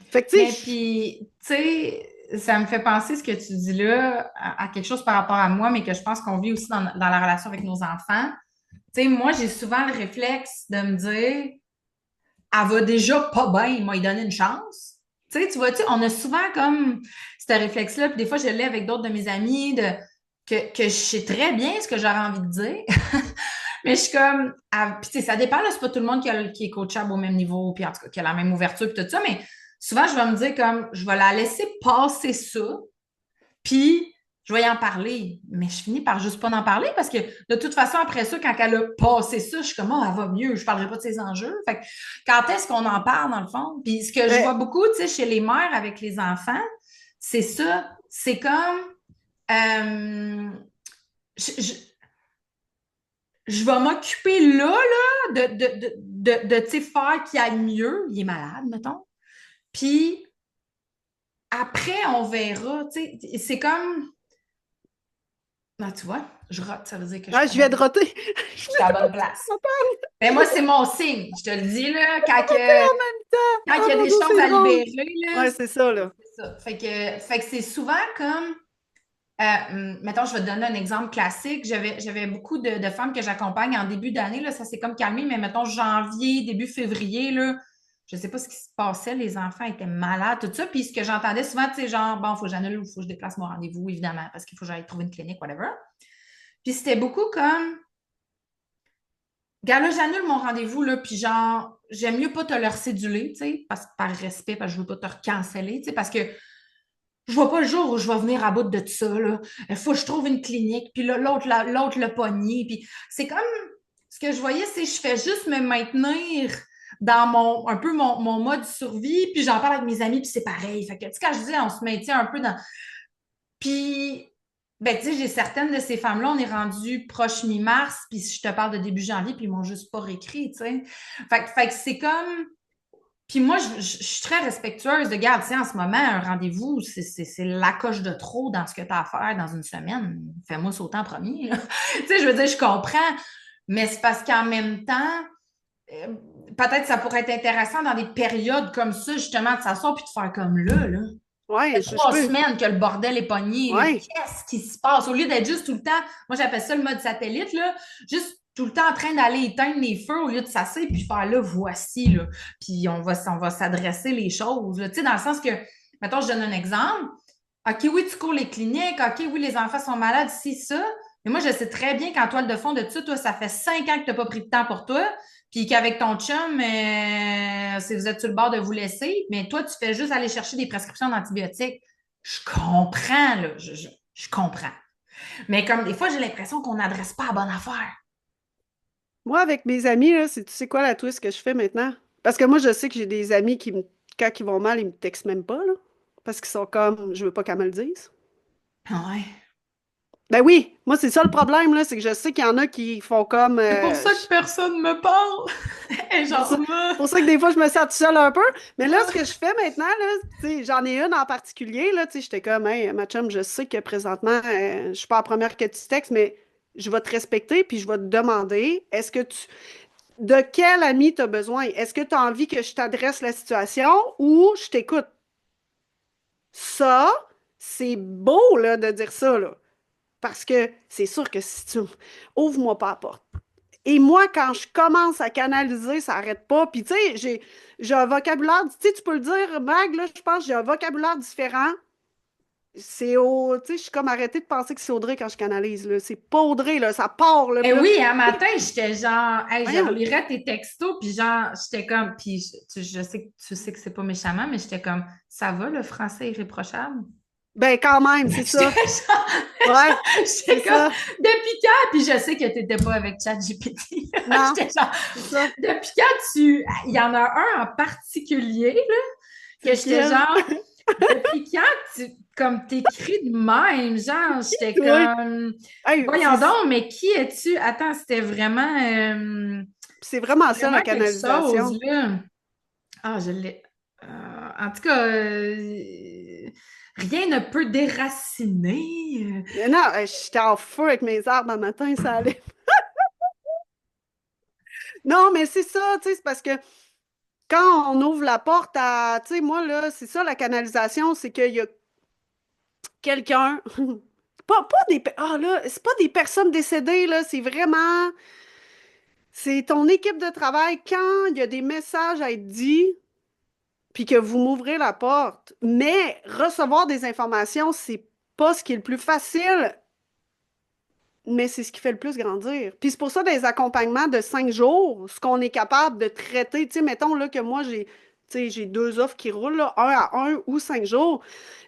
Fait que, tu Mais sais, puis, tu sais, ça me fait penser ce que tu dis là à quelque chose par rapport à moi, mais que je pense qu'on vit aussi dans la relation avec nos enfants. Tu sais, moi, j'ai souvent le réflexe de me dire, elle va déjà pas bien, il m'a donné une chance. Tu vois-tu, on a souvent comme ce réflexe-là, puis des fois, je l'ai avec d'autres de mes amis, que je sais très bien ce que j'aurais envie de dire. Mais je suis comme, puis tu sais, ça dépend, là, c'est pas tout le monde qui est coachable au même niveau, puis en tout cas, qui a la même ouverture, puis tout ça, mais souvent, je vais me dire comme, je vais la laisser passer ça, puis je vais y en parler. Mais je finis par juste pas en parler parce que de toute façon, après ça, quand elle a passé ça, je suis comme, oh, elle va mieux, je parlerai pas de ses enjeux. Fait que quand est-ce qu'on en parle, dans le fond? Puis ce que je Ben, vois beaucoup, tu sais, chez les mères avec les enfants, c'est ça. C'est comme, euh, je, je- je vais m'occuper là, tu sais, faire qu'il aille mieux. Il est malade, mettons. Puis après, on verra. Tu sais, c'est comme. Ah, tu vois, je rote, ça veut dire que je suis je à viens de bonne, roter. je suis à la bonne place. Ben moi, c'est mon signe. Je te le dis, là, En même temps! quand il Oh y a mon des Dieu, choses c'est à drôle! libérer, là, Ouais, c'est ça, là. c'est ça. Fait que c'est souvent comme. Mettons, je vais te donner un exemple classique. J'avais beaucoup de femmes que j'accompagne en début d'année. Là, ça s'est comme calmé, mais mettons janvier, début février, là, je sais pas ce qui se passait. Les enfants étaient malades, tout ça. Puis ce que j'entendais souvent, tu sais, genre, bon, il faut que j'annule ou il faut que je déplace mon rendez-vous, évidemment, parce qu'il faut que j'aille trouver une clinique, whatever. Puis c'était beaucoup comme, gars, là, j'annule mon rendez-vous, là, puis genre, j'aime mieux pas te le recéduler, tu sais, par respect, parce que je veux pas te recanceller, tu sais, parce que je vois pas le jour où je vais venir à bout de tout ça, là. Il faut que je trouve une clinique, puis là, l'autre le pogné, puis c'est comme, ce que je voyais, c'est que je fais juste me maintenir dans un peu mon mode survie, puis j'en parle avec mes amis, puis c'est pareil. Fait que, tu sais, quand je dis, on se maintient un peu dans... Puis, ben, tu sais, j'ai certaines de ces femmes-là, on est rendu proche mi-mars, puis si je te parle de début janvier, puis ils m'ont juste pas réécrit, tu sais. Fait que c'est comme... Puis moi, je suis très respectueuse de garde. Tu sais, en ce moment, un rendez-vous, c'est la coche de trop dans ce que tu as à faire dans une semaine. Fais-moi sauter en premier, là. Tu sais, je veux dire, je comprends, mais c'est parce qu'en même temps, euh, peut-être que ça pourrait être intéressant dans des périodes comme ça, justement, de s'asseoir puis de faire comme là. Ça Ouais, fait je trois peux. semaines que le bordel est pogné, là. Ouais. Qu'est-ce qui se passe? Au lieu d'être juste tout le temps, moi j'appelle ça le mode satellite, là, juste tout le temps en train d'aller éteindre les feux au lieu de s'asseoir puis faire là, voici, là. Puis on va s'adresser les choses, là. Tu sais, dans le sens que, mettons, je donne un exemple. OK, oui, tu cours les cliniques. OK, oui, les enfants sont malades, si, ça. Mais moi, je sais très bien qu'en toile de fond de ça, toi, ça fait 5 ans que tu n'as pas pris de temps pour toi. Puis qu'avec ton chum, si vous êtes sur le bord de vous laisser, mais toi, tu fais juste aller chercher des prescriptions d'antibiotiques. Je comprends, là. Je comprends. Mais comme des fois, j'ai l'impression qu'on n'adresse pas à bonne affaire. Moi, avec mes amis, là, tu sais quoi la twist que je fais maintenant? Parce que moi, je sais que j'ai des amis quand ils vont mal, ils me textent même pas, là. Parce qu'ils sont comme, je veux pas qu'elle me le dise. Ouais. Ben oui, moi, c'est ça le problème, là, c'est que je sais qu'il y en a qui font comme, C'est pour ça que personne me parle. Et c'est pour ça, genre, c'est pour ça que des fois, je me sens toute seule un peu. Mais là, ce que je fais maintenant, là, tu sais, j'en ai une en particulier, là, tu sais, j'étais comme, hey, ma chum, je sais que présentement, je suis pas la première que tu textes, mais je vais te respecter, puis je vais te demander, de quel ami tu as besoin? Est-ce que tu as envie que je t'adresse la situation ou je t'écoute? Ça, c'est beau, là, de dire ça, là. Parce que c'est sûr que si tu ouvres-moi pas la porte. Et moi, quand je commence à canaliser, ça n'arrête pas. Puis, tu sais, j'ai un vocabulaire, tu sais, tu peux le dire, Mag, là, je pense que j'ai un vocabulaire différent. Tu sais, je suis comme arrêtée de penser que c'est Audrey quand je canalise, là. C'est pas Audrey, là, ça part, là. eh Puis là, oui, un matin, j'étais genre, hey, je voyons. relirais tes textos, puis genre, j'étais comme, puis je sais que tu sais que c'est pas méchamment, mais j'étais comme, ça va, le français irréprochable? Ben, quand même, c'est J'étais ça. genre, Ouais, c'est j'étais comme, ça. depuis quand? Puis je sais que t'étais pas avec ChatGPT. Non, J'étais genre, c'est ça. depuis quand il y en a un en particulier, là, C'est que j'étais lequel? genre, depuis quand comme t'écris de même, genre, j'étais Oui. comme, Hey, voyons donc, mais qui es-tu? Attends, c'est vraiment c'était ça, la vraiment quelque chose, canalisation. là. Ah, je l'ai. En tout cas, rien ne peut déraciner. Mais non, j'étais en feu avec mes arbres un matin, ça allait. Non, mais c'est ça, tu sais, c'est parce que quand on ouvre la porte à, tu sais, moi, là, c'est ça, la canalisation, c'est qu'il y a quelqu'un, pas des, ah là, c'est pas des personnes décédées, là, c'est vraiment, c'est ton équipe de travail quand il y a des messages à être dits, puis que vous m'ouvrez la porte. Mais recevoir des informations, c'est pas ce qui est le plus facile, mais c'est ce qui fait le plus grandir. Puis c'est pour ça, des accompagnements de 5 jours, ce qu'on est capable de traiter, tu sais, mettons là que moi, j'ai Tu sais, j'ai deux offres qui roulent, là, 1 à 1 ou 5 jours.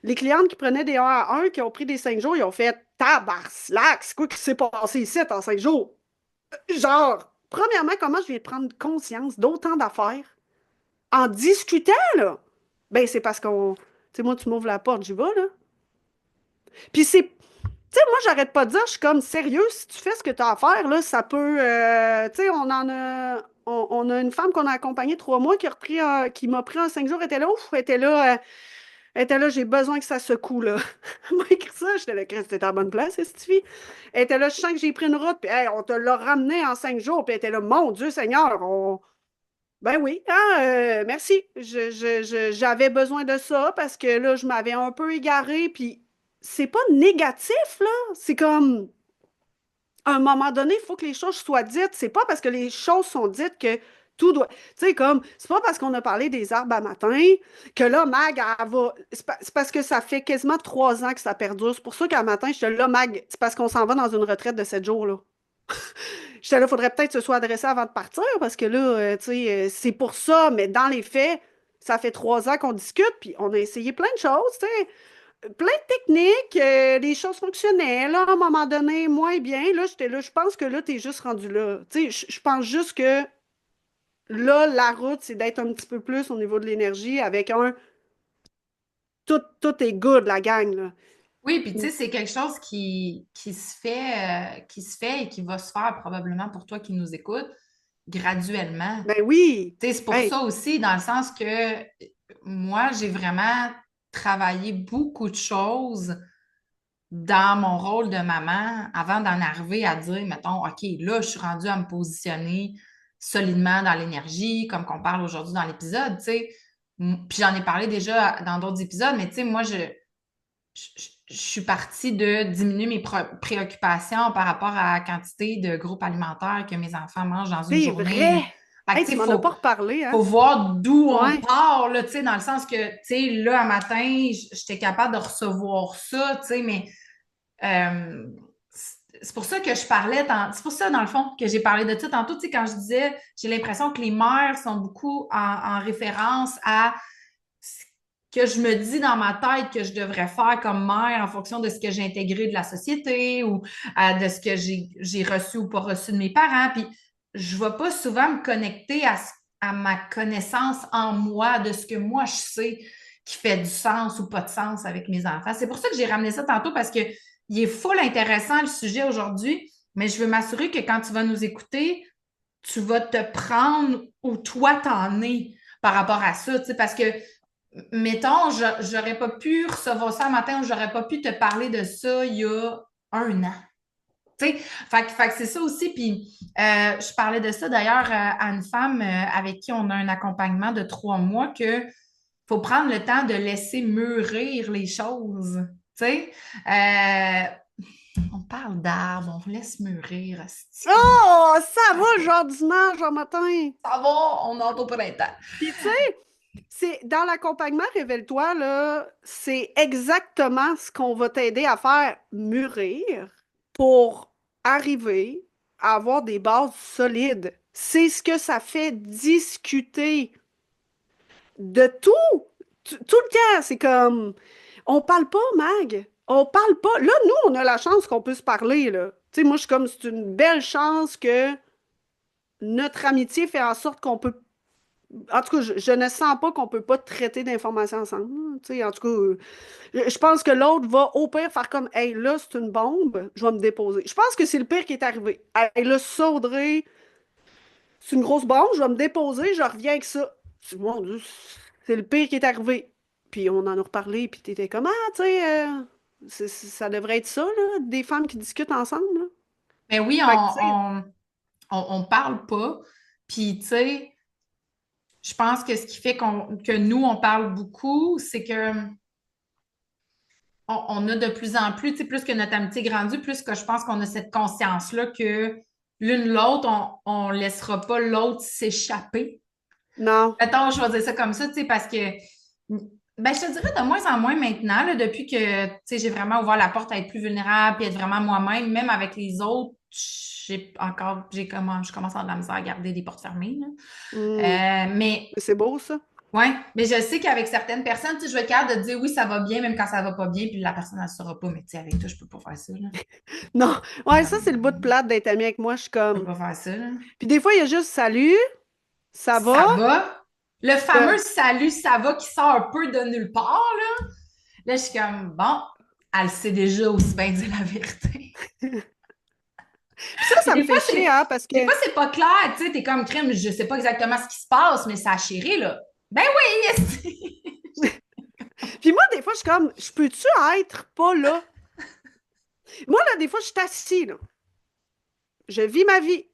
Les clientes qui prenaient des 1 à 1, qui ont pris des 5 jours, ils ont fait tabarnak, c'est quoi qui s'est passé ici en 5 jours? Genre, premièrement, comment je vais prendre conscience d'autant d'affaires en discutant, là? Ben, c'est parce qu'on. Tu sais, moi, tu m'ouvres la porte, j'y vais, là. Puis c'est. Tu sais, moi, j'arrête pas de dire, je suis comme sérieux, si tu fais ce que tu as à faire, là, ça peut. Tu sais, on en a. On a une femme qu'on a accompagnée 3 mois qui a repris qui m'a pris en 5 jours, elle était là, ouf, elle était là, j'ai besoin que ça secoue, là. Elle m'a écrit ça, j'étais là, Chris, t'es à la bonne place, cette fille. Elle était là, je sens que j'ai pris une route, puis hey, on te l'a ramené en 5 jours, puis elle était là, mon Dieu Seigneur, ben oui, hein, merci. J'avais besoin de ça parce que là, je m'avais un peu égarée, puis c'est pas négatif, là. C'est comme, à un moment donné, il faut que les choses soient dites. C'est pas parce que les choses sont dites que tout doit. Tu sais, comme, c'est pas parce qu'on a parlé des arbres à matin que là, Mag, elle va. C'est parce que ça fait quasiment 3 ans que ça perdure. C'est pour ça qu'à matin, je te là, Mag, c'est parce qu'on s'en va dans une retraite de 7 jours, là. J'étais là, faudrait peut-être se soit adressé avant de partir parce que là, tu sais, c'est pour ça, mais dans les faits, ça fait 3 ans qu'on discute, puis on a essayé plein de choses, tu sais, plein de techniques, les choses fonctionnaient, là, à un moment donné, moins bien, là, j'étais là, je pense que là, t'es juste rendu là, tu sais, je pense juste que là, la route, c'est d'être un petit peu plus au niveau de l'énergie avec tout est good, la gang, là. Oui, puis tu sais, c'est quelque chose qui se fait et qui va se faire probablement pour toi qui nous écoutes graduellement. Ben oui, Tu sais, c'est pour hey, ça aussi, dans le sens que moi, j'ai vraiment travaillé beaucoup de choses dans mon rôle de maman avant d'en arriver à dire, mettons, OK, là, je suis rendue à me positionner solidement dans l'énergie, comme qu'on parle aujourd'hui dans l'épisode, tu sais. Puis j'en ai parlé déjà dans d'autres épisodes, mais tu sais, moi, je suis partie de diminuer mes préoccupations par rapport à la quantité de groupes alimentaires que mes enfants mangent dans une c'est vrai, journée. Fait que, hey, tu tu sais, m'en as pas reparlé, hein, faut voir d'où on ouais. part, là, tu sais, dans le sens que, tu sais, là, un matin, j'étais capable de recevoir ça, tu sais, mais euh, c'est pour ça que je parlais, c'est pour ça, dans le fond, que j'ai parlé de ça tantôt, tu sais, quand je disais, j'ai l'impression que les mères sont beaucoup en référence à ce que je me dis dans ma tête que je devrais faire comme mère en fonction de ce que j'ai intégré de la société ou de ce que j'ai reçu ou pas reçu de mes parents. Puis je ne vais pas souvent me connecter à ma connaissance en moi de ce que moi je sais qui fait du sens ou pas de sens avec mes enfants. C'est pour ça que j'ai ramené ça tantôt parce que il est full intéressant le sujet aujourd'hui, mais je veux m'assurer que quand tu vas nous écouter, tu vas te prendre où toi t'en es par rapport à ça, tu sais, parce que mettons, j'aurais pas pu recevoir ça un matin ou j'aurais pas pu te parler de ça il y a 1 an. Tu sais, fait que c'est ça aussi. Puis, je parlais de ça d'ailleurs à une femme avec qui on a un accompagnement de 3 mois que faut prendre le temps de laisser mûrir les choses. Tu sais, on parle d'arbres, on laisse mûrir. Asti. Oh, ça va, Ça genre dimanche, genre matin. va, on entre au printemps. Puis tu sais, c'est dans l'accompagnement Révèle-toi, là, c'est exactement ce qu'on va t'aider à faire mûrir pour arriver à avoir des bases solides. C'est ce que ça fait discuter de tout, tout le temps. C'est comme, on parle pas, Mag. On parle pas. Là, nous, on a la chance qu'on peut se parler, là. Tu sais, moi, je suis comme, c'est une belle chance que notre amitié fait en sorte qu'on peut. En tout cas, je ne sens pas qu'on peut pas traiter d'informations ensemble, là. Tu sais, en tout cas, je pense que l'autre va au pire faire comme, hey, là, c'est une bombe, je vais me déposer. Je pense que c'est le pire qui est arrivé. Hey, là, ça, Audrey, c'est une grosse bombe, je vais me déposer, je reviens avec ça. Mon Dieu, c'est le pire qui est arrivé. Puis on en a reparlé, puis t'étais comme, ah, tu sais, ça devrait être ça, là, des femmes qui discutent ensemble, là. Mais oui, Fait que, tu sais, on parle pas. Puis, tu sais, je pense que ce qui fait que nous, on parle beaucoup, c'est que on a de plus en plus, tu sais, plus que notre amitié grandit, plus que je pense qu'on a cette conscience-là que l'une l'autre, on laissera pas l'autre s'échapper. non. Attends, je vais dire ça comme ça, tu sais, parce que, ben, je te dirais de moins en moins maintenant, là, depuis que, tu sais, j'ai vraiment ouvert la porte à être plus vulnérable et être vraiment moi-même, même avec les autres, je commence à avoir de la misère à garder des portes fermées, là. Hmm. Mais C'est beau, ça. Ouais, mais je sais qu'avec certaines personnes, tu sais, je vais être capable de dire oui, ça va bien, même quand ça va pas bien, puis la personne, elle ne saura pas. Mais tu sais, avec toi, je peux pas faire ça, là. Non, ouais, ça, c'est le bout de Comme, plate d'être ami avec moi. Je suis je peux comme. pas faire ça, là. Puis des fois, il y a juste salut, ça va? Ça va. Le fameux Euh, salut, ça va qui sort un peu de nulle part, là. Là, je suis comme, bon, elle sait déjà aussi bien dire la vérité. Puis ça, Mais ça me fait chier, hein, parce que. des fois, c'est pas clair, tu sais, t'es comme crime, je sais pas exactement ce qui se passe, mais ça a chéré, là. Ben oui, esti. Puis moi, des fois, je suis comme, je peux-tu être pas là? Moi, là, des fois, je suis assis, là. Je vis ma vie.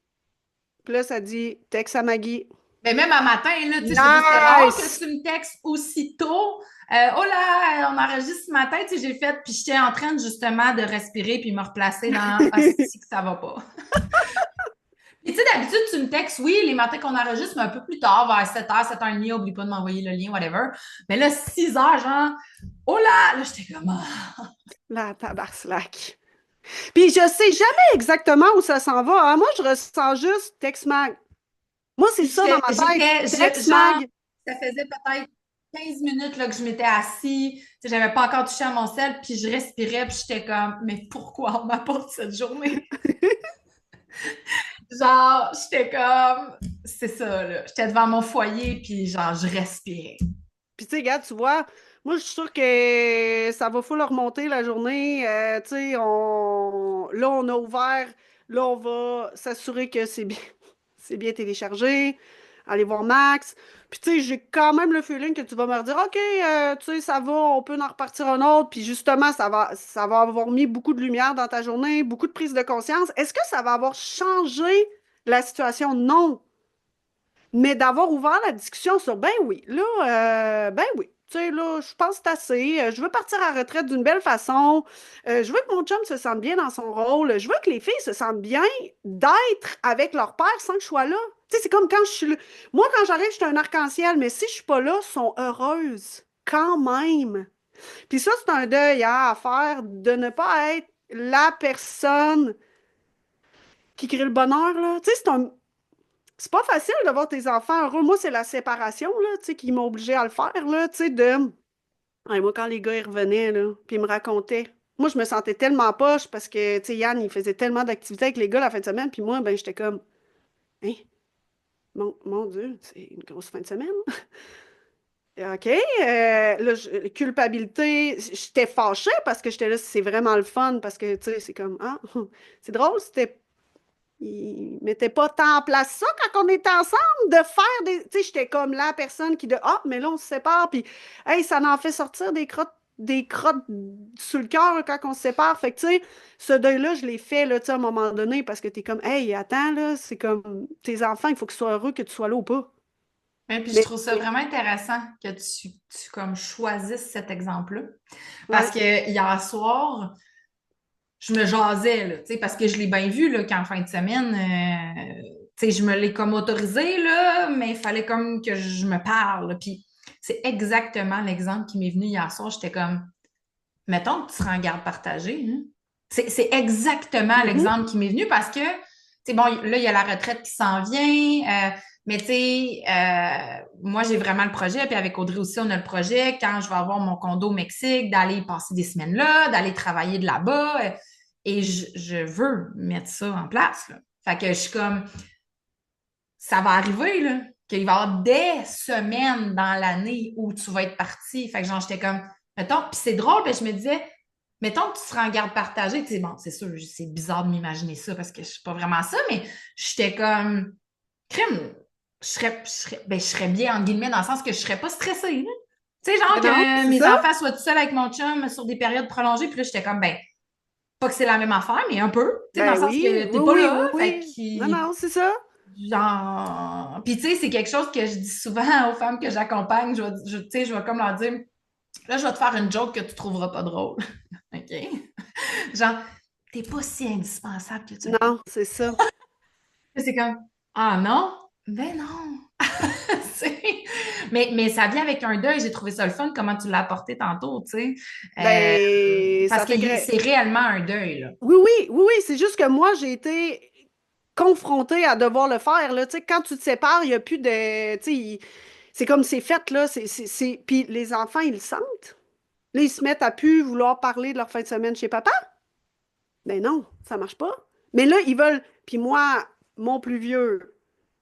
Puis là, ça dit, texte à Maggie. Mais même un matin, là, tu sais, je veux dire, c'est rare que Nice! tu me textes aussitôt. Oh là, on enregistre ce matin, tu sais, j'ai fait, puis j'étais en train justement de respirer puis me replacer dans hostie que ça va pas. Et tu sais, d'habitude, tu me textes, oui, les matins qu'on enregistre, mais un peu plus tard, vers 7h, 7h30, oublie pas de m'envoyer le lien, whatever. Mais là, 6h, genre, oh là j'étais comme, ah. La tabarnak. Puis je sais jamais exactement où ça s'en va, hein. Moi, je ressens juste texte mag. Moi, c'est Puis ça dans ma tête. Texte genre, mag. ça faisait peut-être 15 minutes là, que je m'étais assis, tu sais, j'avais pas encore touché à mon sel, puis je respirais, puis j'étais comme, mais pourquoi on m'apporte cette journée? Genre, j'étais comme, c'est ça, là. J'étais devant mon foyer, puis genre, je respirais. Puis tu sais, regarde, tu vois, moi, je suis sûre que ça va full remonter la journée. Tu sais, là, on a ouvert. Là, on va s'assurer que c'est bien, c'est bien téléchargé. Aller voir Max. Puis tu sais, j'ai quand même le feeling que tu vas me dire, OK, tu sais, ça va, on peut en repartir un autre. Puis justement, ça va avoir mis beaucoup de lumière dans ta journée, beaucoup de prise de conscience. Est-ce que ça va avoir changé la situation? Non. Mais d'avoir ouvert la discussion sur, ben oui, là, ben oui. Tu sais, là, je pense que c'est assez. Je veux partir à la retraite d'une belle façon. Je veux que mon chum se sente bien dans son rôle. Je veux que les filles se sentent bien d'être avec leur père sans que je sois là. Tu sais, c'est comme quand je suis là. Moi, quand j'arrive, je suis un arc-en-ciel, mais si je suis pas là, elles sont heureuses quand même. Puis ça, c'est un deuil à faire de ne pas être la personne qui crée le bonheur, là. Tu sais, c'est pas facile de voir tes enfants heureux. Moi, c'est la séparation, là, tu sais, qui m'a obligée à le faire, là, tu sais, de. Ouais, moi, quand les gars, ils revenaient, là, puis ils me racontaient. Moi, je me sentais tellement poche parce que, tu sais, Yann, il faisait tellement d'activités avec les gars la fin de semaine, puis moi, ben, j'étais comme, hein, mon Dieu, c'est une grosse fin de semaine. OK, là, culpabilité, j'étais fâchée parce que j'étais là, c'est vraiment le fun, parce que, tu sais, c'est comme, ah, c'est drôle, il mettait pas tant en place ça quand on était ensemble, de faire des. Tu sais, j'étais comme la personne qui de ah, mais là, on se sépare, puis hey, ça en fait sortir des crottes sur le cœur quand on se sépare. Fait que, tu sais, ce deuil-là, je l'ai fait, là, tu sais, à un moment donné, parce que t'es comme, hey, attends, là, c'est comme tes enfants, il faut qu'ils soient heureux que tu sois là ou pas. Et puis je Mais, trouve ça vraiment intéressant que tu comme choisisses cet exemple-là. Parce ouais. que hier soir, je me jasais, là, tu sais, parce que je l'ai bien vu, là, qu'en fin de semaine, tu sais, je me l'ai comme autorisé, là, mais il fallait comme que je me parle. Puis c'est exactement l'exemple qui m'est venu hier soir. J'étais comme, mettons que tu seras en garde partagée, hein. C'est exactement Mhm, l'exemple qui m'est venu parce que, tu sais, bon, là, il y a la retraite qui s'en vient, mais tu sais, moi, j'ai vraiment le projet, puis avec Audrey aussi, on a le projet, quand je vais avoir mon condo au Mexique, d'aller passer des semaines là, d'aller travailler de là-bas, et je veux mettre ça en place, là. Fait que je suis comme, ça va arriver, là, qu'il va y avoir des semaines dans l'année où tu vas être parti. Fait que genre, j'étais comme, mettons, puis c'est drôle, parce que je me disais, mettons que tu seras en garde partagée, tu sais, bon, c'est sûr, c'est bizarre de m'imaginer ça parce que je suis pas vraiment ça, mais j'étais comme, crime, ben, je serais bien, en guillemets, dans le sens que je serais pas stressée, là. Tu sais, genre mais non, que c'est mes ça. enfants soient tout seuls avec mon chum sur des périodes prolongées, puis là, j'étais comme, ben, pas que c'est la même affaire, mais un peu, tu sais, dans Ben le sens oui, que oui, t'es pas oui, là, oui, fait oui. Non, que non, c'est ça. genre, puis tu sais, c'est quelque chose que je dis souvent aux femmes que j'accompagne. Tu sais, je vais comme leur dire, là, je vais te faire une joke que tu trouveras pas drôle. OK? Genre, t'es pas si indispensable que tu le penses. Non, c'est ça. C'est comme, ah non? Ben non. C'est- mais ça vient avec un deuil. J'ai trouvé ça le fun, comment tu l'as apporté tantôt, tu sais. Ben, Parce ça que fait que. c'est réellement un deuil, là. Oui, oui, oui, oui, c'est juste que moi, j'ai été confrontée à devoir le faire, là. Tu sais, quand tu te sépares, il n'y a plus de. Tu sais, C'est comme c'est fait, là. Puis les enfants, ils le sentent. Là, ils se mettent à plus vouloir parler de leur fin de semaine chez papa. Ben non, ça marche pas. Mais là, ils veulent. Puis moi, mon plus vieux,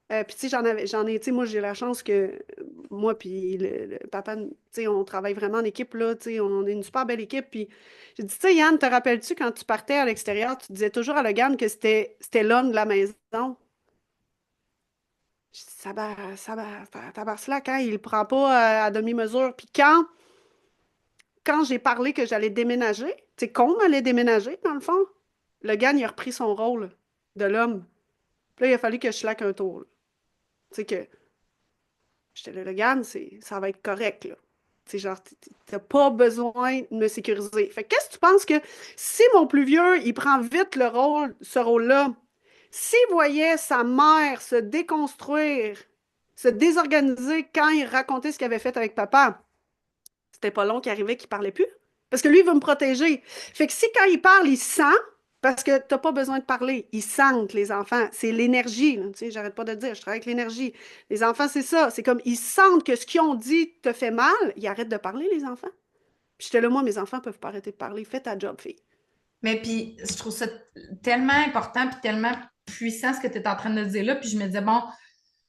puis tu sais, tu sais, moi, j'ai la chance que moi, puis le papa, tu sais, on travaille vraiment en équipe, là, tu sais, on est une super belle équipe. Puis j'ai dit, tu sais, Yann, te rappelles-tu quand tu partais à l'extérieur, tu disais toujours à Logan que c'était l'homme de la maison? Je dis, tabarnak, hein, il le prend pas à demi-mesure. Puis quand j'ai parlé que j'allais déménager, tu sais, qu'on allait déménager, dans le fond, Logan, il a repris son rôle de l'homme. Puis là, il a fallu que je slack un tour, là. Tu sais que j'étais là, Logan, ça va être correct, là. Tu sais, genre, t'as pas besoin de me sécuriser. Fait que qu'est-ce que tu penses que si mon plus vieux, il prend vite ce rôle-là, s'il voyait sa mère se déconstruire, se désorganiser quand il racontait ce qu'il avait fait avec papa, c'était pas long qu'il arrivait qu'il parlait plus. Parce que lui, il veut me protéger. Fait que si quand il parle, il sent, parce que t'as pas besoin de parler, ils sentent, les enfants. C'est l'énergie, là. Tu sais, j'arrête pas de le dire, je travaille avec l'énergie. Les enfants, c'est ça. C'est comme, ils sentent que ce qu'ils ont dit te fait mal, ils arrêtent de parler, les enfants. Puis j'étais là, moi, mes enfants peuvent pas arrêter de parler. Fais ta job, fille. Mais puis, je trouve ça tellement important puis tellement puissant ce que tu es en train de dire là. Puis je me disais, bon,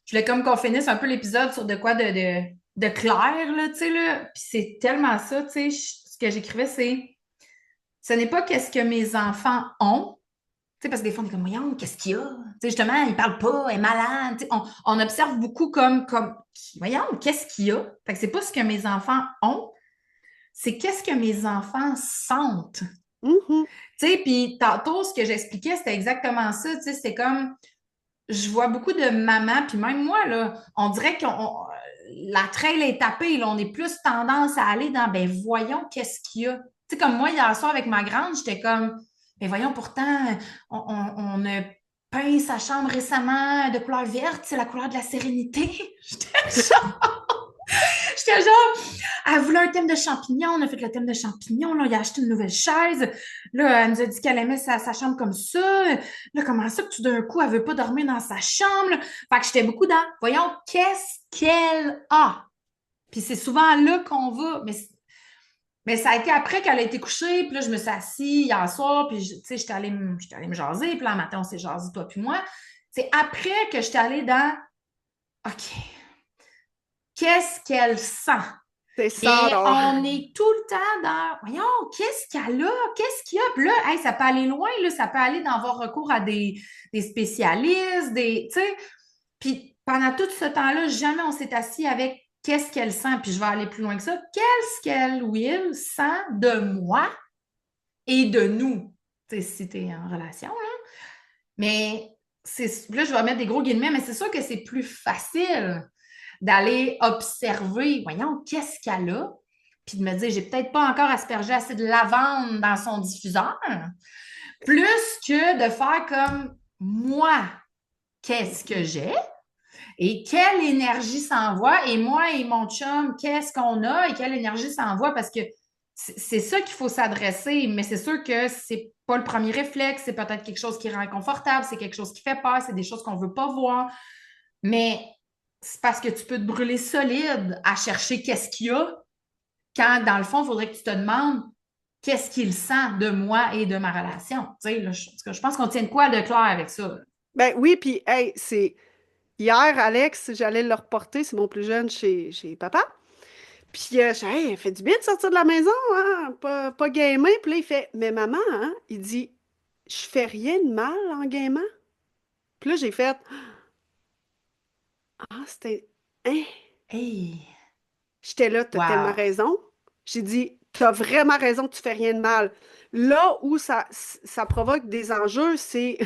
je voulais comme qu'on finisse un peu l'épisode sur de quoi de clair, là, tu sais, là. Puis c'est tellement ça, tu sais, ce que j'écrivais, c'est, ce n'est pas qu'est-ce que mes enfants ont, tu sais, parce que des fois, on est comme, voyons, qu'est-ce qu'il y a? Tu sais, justement, il parle pas, elle est malade. Tu sais, on observe beaucoup comme, voyons, qu'est-ce qu'il y a? Fait que c'est pas ce que mes enfants ont, c'est qu'est-ce que mes enfants sentent. Mhm. Tu sais, puis tantôt, ce que j'expliquais, c'était exactement ça. Tu sais, c'est comme, je vois beaucoup de mamans, puis même moi, là, on dirait la traîne est tapée, là, on est plus tendance à aller dans, ben voyons, qu'est-ce qu'il y a. Tu sais, comme moi, hier soir, avec ma grande, j'étais comme, ben voyons, pourtant, on a peint sa chambre récemment de couleur verte, c'est la couleur de la sérénité. J'étais genre, elle voulait un thème de champignons, on a fait le thème de champignons, là, il a acheté une nouvelle chaise, là, elle nous a dit qu'elle aimait sa chambre comme ça, là, comment ça que tout d'un coup, elle veut pas dormir dans sa chambre, là? Fait que j'étais beaucoup dans, voyons, qu'est-ce qu'elle a? Puis c'est souvent là qu'on va, mais ça a été après qu'elle a été couchée, puis là, je me suis assise hier soir, puis, tu sais, j'étais allée me jaser, puis là, le matin, on s'est jasé, toi puis moi. C'est après que j'étais allée dans, OK, qu'est-ce qu'elle sent? C'est ça, Mais là. on est tout le temps dans, voyons, qu'est-ce qu'elle a? Qu'est-ce qu'il y a? Puis là, hey, ça peut aller loin, là, ça peut aller dans avoir recours à des spécialistes, tu sais. Puis pendant tout ce temps-là, jamais on s'est assis avec qu'est-ce qu'elle sent. Puis je vais aller plus loin que ça. Qu'est-ce qu'elle ou il sent de moi et de nous? Tu sais, si tu es en relation, là. Mais là, je vais mettre des gros guillemets, mais c'est sûr que c'est plus facile d'aller observer, voyons, qu'est-ce qu'elle a, puis de me dire, j'ai peut-être pas encore aspergé assez de lavande dans son diffuseur, plus que de faire comme moi, qu'est-ce que j'ai et quelle énergie s'envoie, et moi et mon chum, qu'est-ce qu'on a et quelle énergie s'envoie, parce que c'est ça qu'il faut s'adresser, mais c'est sûr que c'est pas le premier réflexe, c'est peut-être quelque chose qui rend inconfortable, c'est quelque chose qui fait peur, c'est des choses qu'on veut pas voir, mais c'est parce que tu peux te brûler solide à chercher qu'est-ce qu'il y a, quand dans le fond, il faudrait que tu te demandes qu'est-ce qu'il sent de moi et de ma relation. Tu sais, là, je pense qu'on tient de quoi de clair avec ça. Ben oui, puis, hey, c'est. Hier, Alex, j'allais le reporter, c'est mon plus jeune chez papa. Puis, je dis, hey, fait du bien de sortir de la maison, hein, pas gamer. Puis là, il fait, mais maman, hein, il dit, je fais rien de mal en gamant. Puis là, j'ai fait, ah, c'était, hein, Hey, j'étais là, t'as tellement wow, raison. J'ai dit, t'as vraiment raison, tu fais rien de mal. Là où ça provoque des enjeux, c'est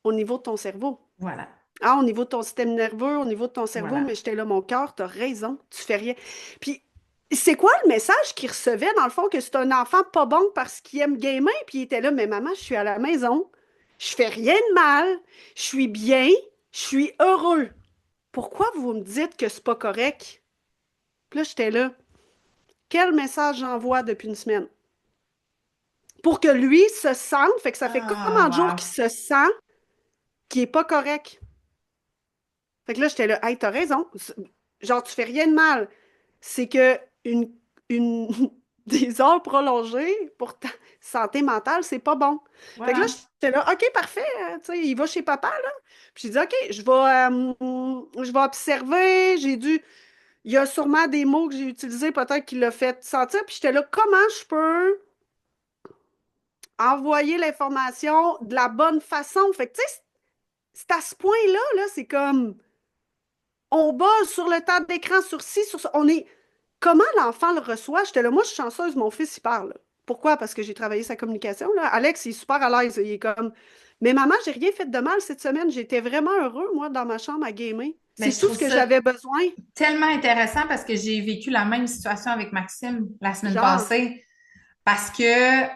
au niveau de ton cerveau. voilà, Ah, au niveau de ton système nerveux, au niveau de ton cerveau, voilà. mais j'étais là, mon cœur, t'as raison, tu fais rien. Puis, c'est quoi le message qu'il recevait, dans le fond, que c'est un enfant pas bon parce qu'il aime gamer, puis il était là, mais maman, je suis à la maison, je fais rien de mal, je suis bien, je suis heureux. Pourquoi vous me dites que c'est pas correct? Puis là, j'étais là, quel message j'envoie depuis une semaine? Pour que lui se sente, fait que ça fait Ah, combien de jours wow. qu'il se sent qu'il est pas correct? Fait que là, j'étais là, hey, t'as raison. genre, tu fais rien de mal. C'est que une des heures prolongées pour ta santé mentale, c'est pas bon. Fait que là, Voilà. j'étais là, OK, parfait, tu sais, il va chez papa, là. Puis j'ai dit, OK, je vais observer. Il y a sûrement des mots que j'ai utilisés, peut-être qu'il l'a fait sentir. Puis j'étais là, comment je peux envoyer l'information de la bonne façon? Fait que, tu sais, c'est à ce point-là, là, c'est comme, on base sur le temps d'écran, sur ci, sur ça. Comment l'enfant le reçoit? J'étais là, moi, je suis chanceuse, mon fils, il parle. Pourquoi? Parce que j'ai travaillé sa communication, là. Alex, il est super à l'aise. Il est comme, mais maman, j'ai rien fait de mal cette semaine. J'étais vraiment heureux, moi, dans ma chambre à gamer. Mais C'est je tout trouve ce que ça j'avais besoin. tellement intéressant parce que j'ai vécu la même situation avec Maxime la semaine Genre, passée. Parce que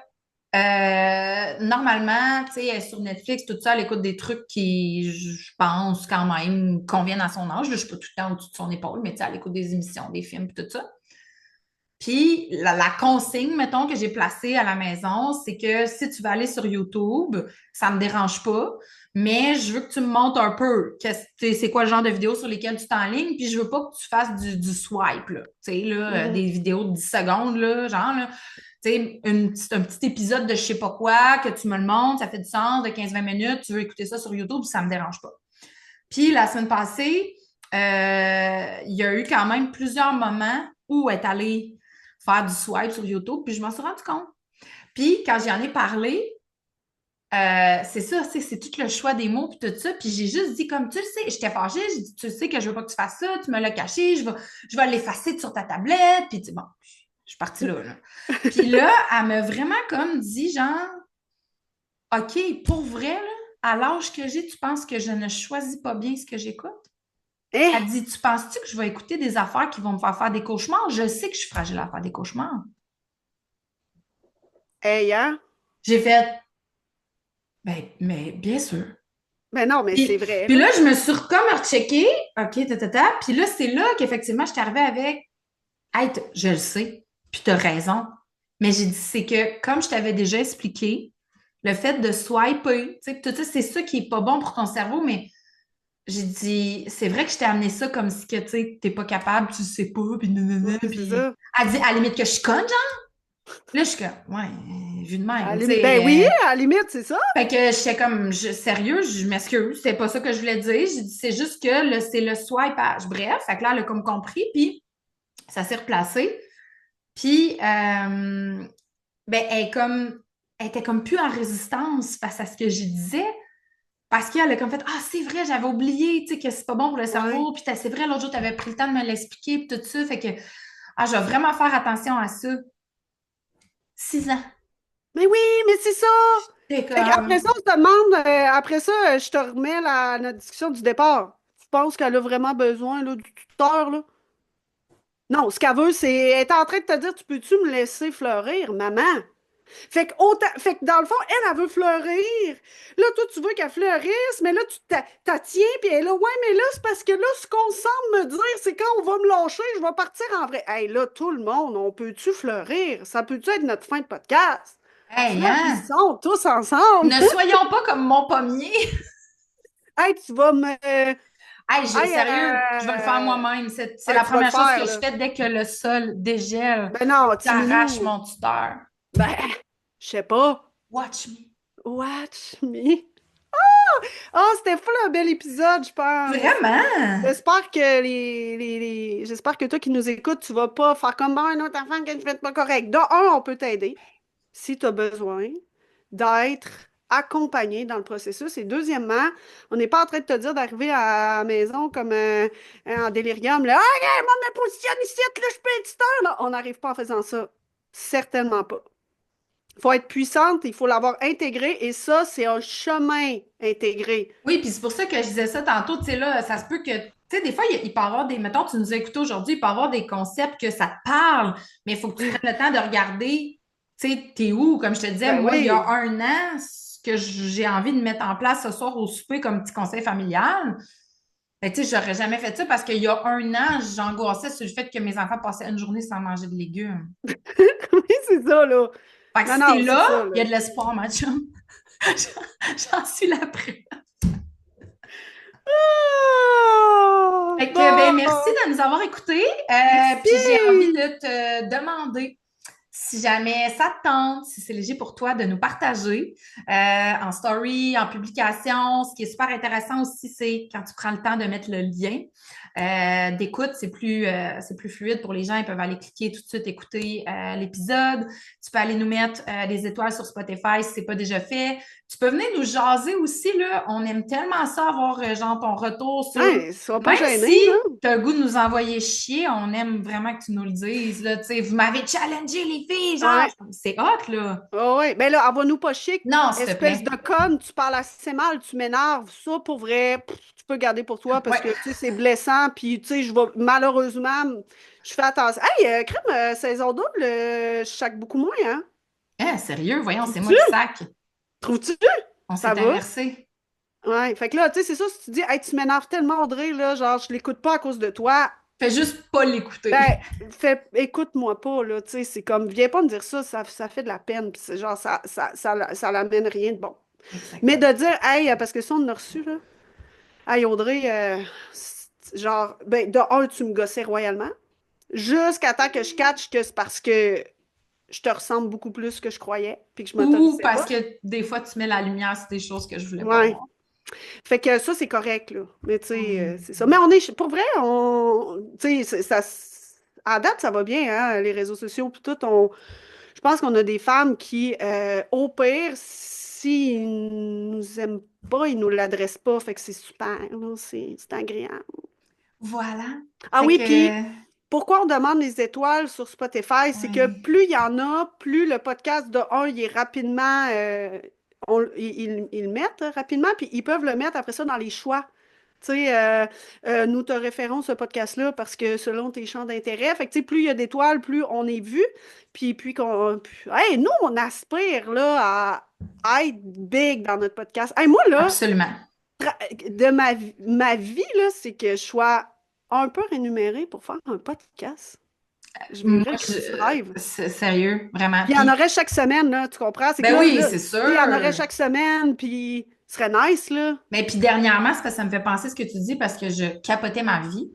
normalement, tu sais, elle est sur Netflix, tout ça, elle écoute des trucs qui, je pense, quand même, conviennent à son âge. Là, je suis pas tout le temps au-dessus de son épaule, mais tu sais, elle écoute des émissions, des films, puis tout ça. Puis la consigne, mettons, que j'ai placée à la maison, c'est que si tu vas aller sur YouTube, ça me dérange pas, mais je veux que tu me montres un peu c'est quoi le genre de vidéos sur lesquelles tu t'enlignes, puis je veux pas que tu fasses du swipe, là. Tu sais, là, mhm. des vidéos de 10 secondes, là, genre, là. Tu sais, un petit épisode de je sais pas quoi, que tu me le montres, ça fait du sens, de 15-20 minutes, tu veux écouter ça sur YouTube, ça me dérange pas. Puis la semaine passée, il y a eu quand même plusieurs moments où elle est allée faire du swipe sur YouTube, puis je m'en suis rendu compte. Puis quand j'en ai parlé, c'est ça, c'est tout le choix des mots, puis tout ça. Puis j'ai juste dit, comme tu le sais, j'étais fâchée, j'ai dit, tu sais que je veux pas que tu fasses ça, tu me l'as caché, je vais l'effacer sur ta tablette. Puis bon, je suis partie là, là. Puis là, elle m'a vraiment comme dit, genre, OK, pour vrai, là, à l'âge que j'ai, tu penses que je ne choisis pas bien ce que j'écoute? Eh, Elle dit, tu penses-tu que je vais écouter des affaires qui vont me faire des cauchemars? Je sais que je suis fragile à faire des cauchemars. hey, hein? J'ai fait, ben, mais bien sûr. Ben non, mais c'est Puis, vrai, puis là. là, je me suis comme recheckée. OK, Puis là, c'est là qu'effectivement, je suis arrivée avec, hey, je le sais, puis tu as raison. Mais j'ai dit, c'est que, comme je t'avais déjà expliqué, le fait de swiper, tu sais, tout ça, c'est ça qui est pas bon pour ton cerveau, mais j'ai dit, c'est vrai que je t'ai amené ça comme si que, tu sais, t'es pas capable, tu sais pas, puis nanana, Oui, c'est puis ça. elle dit, à la limite que je suis conne, genre. Là, je suis comme, ouais, vu de même, tu Ben oui, sais. à la limite, c'est ça. Fait que j'étais comme, sérieux, je m'excuse, c'est pas ça que je voulais dire. J'ai dit, c'est juste que c'est le swipage. Bref, fait que là, elle a comme compris, puis ça s'est replacé. Puis, ben, elle était comme plus en résistance face à ce que je disais. Parce qu'elle a comme fait, ah, c'est vrai, j'avais oublié, tu sais, que c'est pas bon pour le Ouais. cerveau. Puis c'est vrai, l'autre jour, tu avais pris le temps de me l'expliquer, puis tout ça. Fait que, ah, je vais vraiment faire attention à ça. 6 ans. Mais oui, mais c'est ça. T'es Fait qu'après ça, comme, on se demande, après ça, je te remets notre discussion du départ. Tu penses qu'elle a vraiment besoin là, du tuteur, là? Non, ce qu'elle veut, c'est. Elle est en train de te dire, tu peux-tu me laisser fleurir, maman? Fait que dans le fond, elle veut fleurir. Là, toi, tu veux qu'elle fleurisse, mais là, tu t'as tiens, puis elle est là, ouais, mais là, c'est parce que là, ce qu'on semble me dire, c'est quand on va me lâcher, je vais partir en vrai. Hey, là, tout le monde, on peut-tu fleurir? Ça peut-tu être notre fin de podcast? hey, hein? Fleurissons tous ensemble. Ne soyons pas comme mon pommier. Hey, tu vas me. Hey, Hey, sérieux, je vais le faire moi-même. C'est hey, la tu vas le première chose que faire, je là. fais dès que le sol dégèle. Ben non, petit J'arrache minou. mon tuteur. Ben, je sais pas. Watch me. Watch me. Ah, c'était full un bel épisode, je pense. Vraiment? J'espère que j'espère que toi qui nous écoutes, tu vas pas faire comme un autre enfant que je fais pas correct. De un, on peut t'aider si tu as besoin d'être accompagné dans le processus. Et deuxièmement, on n'est pas en train de te dire d'arriver à la maison comme en délirium. Là, ah, regarde, moi, je me positionne ici, là, je peux être star. Là, on n'arrive pas en faisant ça. Certainement pas. Il faut être puissante, il faut l'avoir intégré, et ça, c'est un chemin intégré. Oui, puis c'est pour ça que je disais ça tantôt. Tu sais, là, ça se peut que, tu sais, des fois, il peut y avoir des, mettons, tu nous as écoutés aujourd'hui, il peut y avoir des concepts que ça te parle, mais il faut que tu prennes le temps de regarder, tu sais, t'es où? Comme je te disais, Ben moi, il y a oui. 1 an, ce que j'ai envie de mettre en place ce soir au souper comme petit conseil familial, ben, tu sais, j'aurais jamais fait ça parce qu'il y a 1 an, j'angoissais sur le fait que mes enfants passaient une journée sans manger de légumes. Oui, c'est ça, là. Fait que Non, si t'es non, c'est là, ça, il y là. a de l'espoir, ma chum. J'en suis la preuve. Fait que, ben, merci Bon, de nous avoir écoutés. Puis j'ai envie merci! de te demander si jamais ça te tente, si c'est léger pour toi de nous partager en story, en publication. Ce qui est super intéressant aussi, c'est quand tu prends le temps de mettre le lien d'écoute, c'est plus fluide pour les gens. Ils peuvent aller cliquer tout de suite, écouter l'épisode. Tu peux aller nous mettre des étoiles sur Spotify si c'est pas déjà fait. Tu peux venir nous jaser aussi, là. On aime tellement ça, avoir genre ton retour sur. Hey, sois pas Même gêné, si là. tu as le goût de nous envoyer chier, on aime vraiment que tu nous le dises, là. Tu sais, vous m'avez challengé, les filles, genre. Ouais. C'est hot, là. Oh, ouais. Ben là, envoie-nous pas chic. Non, s'il te Espèce plaît. de conne, tu parles assez mal, tu m'énerves. Ça, pour vrai, tu peux garder pour toi parce Ouais. que, tu sais, c'est blessant. Puis, tu sais, je vais, malheureusement, je fais attention. Hey, crème, saison double, je sac beaucoup moins, hein? Hein, sérieux, voyons, c'est moi Trouves-tu? qui sac. Trouves-tu? On Ça s'est va? inversé. Ouais. Fait que là, tu sais, c'est ça, si tu dis, hey, tu m'énerves tellement, Audrey, là, genre, je l'écoute pas à cause de toi. Fais juste pas l'écouter. Ben, écoute-moi pas, là, tu sais, c'est comme, viens pas me dire ça, ça fait de la peine, puis c'est genre, ça l'amène rien de bon. Mais Exactement. de dire, hey, parce que ça, on en a reçu, là, hey, Audrey, genre, ben, de un, tu me gossais royalement, jusqu'à temps que je catch que c'est parce que je te ressemble beaucoup plus que je croyais, puis que je Ou m'autorisais parce pas. que des fois, tu mets la lumière sur des choses que je voulais pas Ouais. voir. Fait que ça, c'est correct, là. Mais tu sais, c'est ça. Mais Hum. on est, pour vrai, tu sais, à date, ça va bien, hein, les réseaux sociaux, puis tout, je pense qu'on a des femmes qui, au pire, s'ils nous aiment pas, ils nous l'adressent pas, fait que c'est super, là, c'est agréable. Voilà. Ah Fait oui, que, puis pourquoi on demande les étoiles sur Spotify, c'est que ouais. plus il y en a, plus le podcast de un, il est rapidement, ils le mettent rapidement, puis ils peuvent le mettre après ça dans les choix. Tu sais, nous te référons ce podcast-là parce que selon tes champs d'intérêt, fait que tu sais, plus il y a d'étoiles, plus on est vu, puis hey, nous, on aspire là à être big dans notre podcast. Hey, moi, là, Absolument. de ma vie, là, c'est que je sois un peu rémunérée pour faire un podcast. Je Moi, vivrais le petit rêve. c'est sérieux, vraiment. Puis il y en Puis, aurait chaque semaine, là, tu comprends? C'est que ben oui, là, c'est il y en aurait sûr. chaque semaine, puis ce serait nice, là. Mais puis dernièrement, c'est parce que ça me fait penser ce que tu dis parce que je capotais ma vie.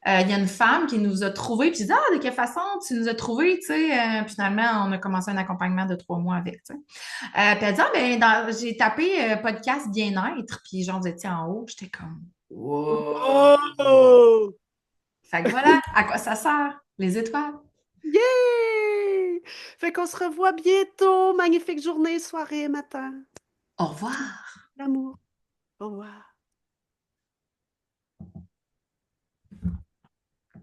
Il y a une femme qui nous a trouvés, puis je dis, ah, de quelle façon tu nous as trouvés, tu sais. Puis finalement, on a commencé un accompagnement de 3 mois avec, tu sais. Puis elle dit, ah, ben, j'ai tapé podcast bien-être, puis genre, vous étiez en haut. J'étais comme, wow. Oh! Fait que voilà, à quoi ça sert, les étoiles. Yeah! Fait qu'on se revoit bientôt. Magnifique journée, soirée, matin. Au revoir. L'amour. Au revoir.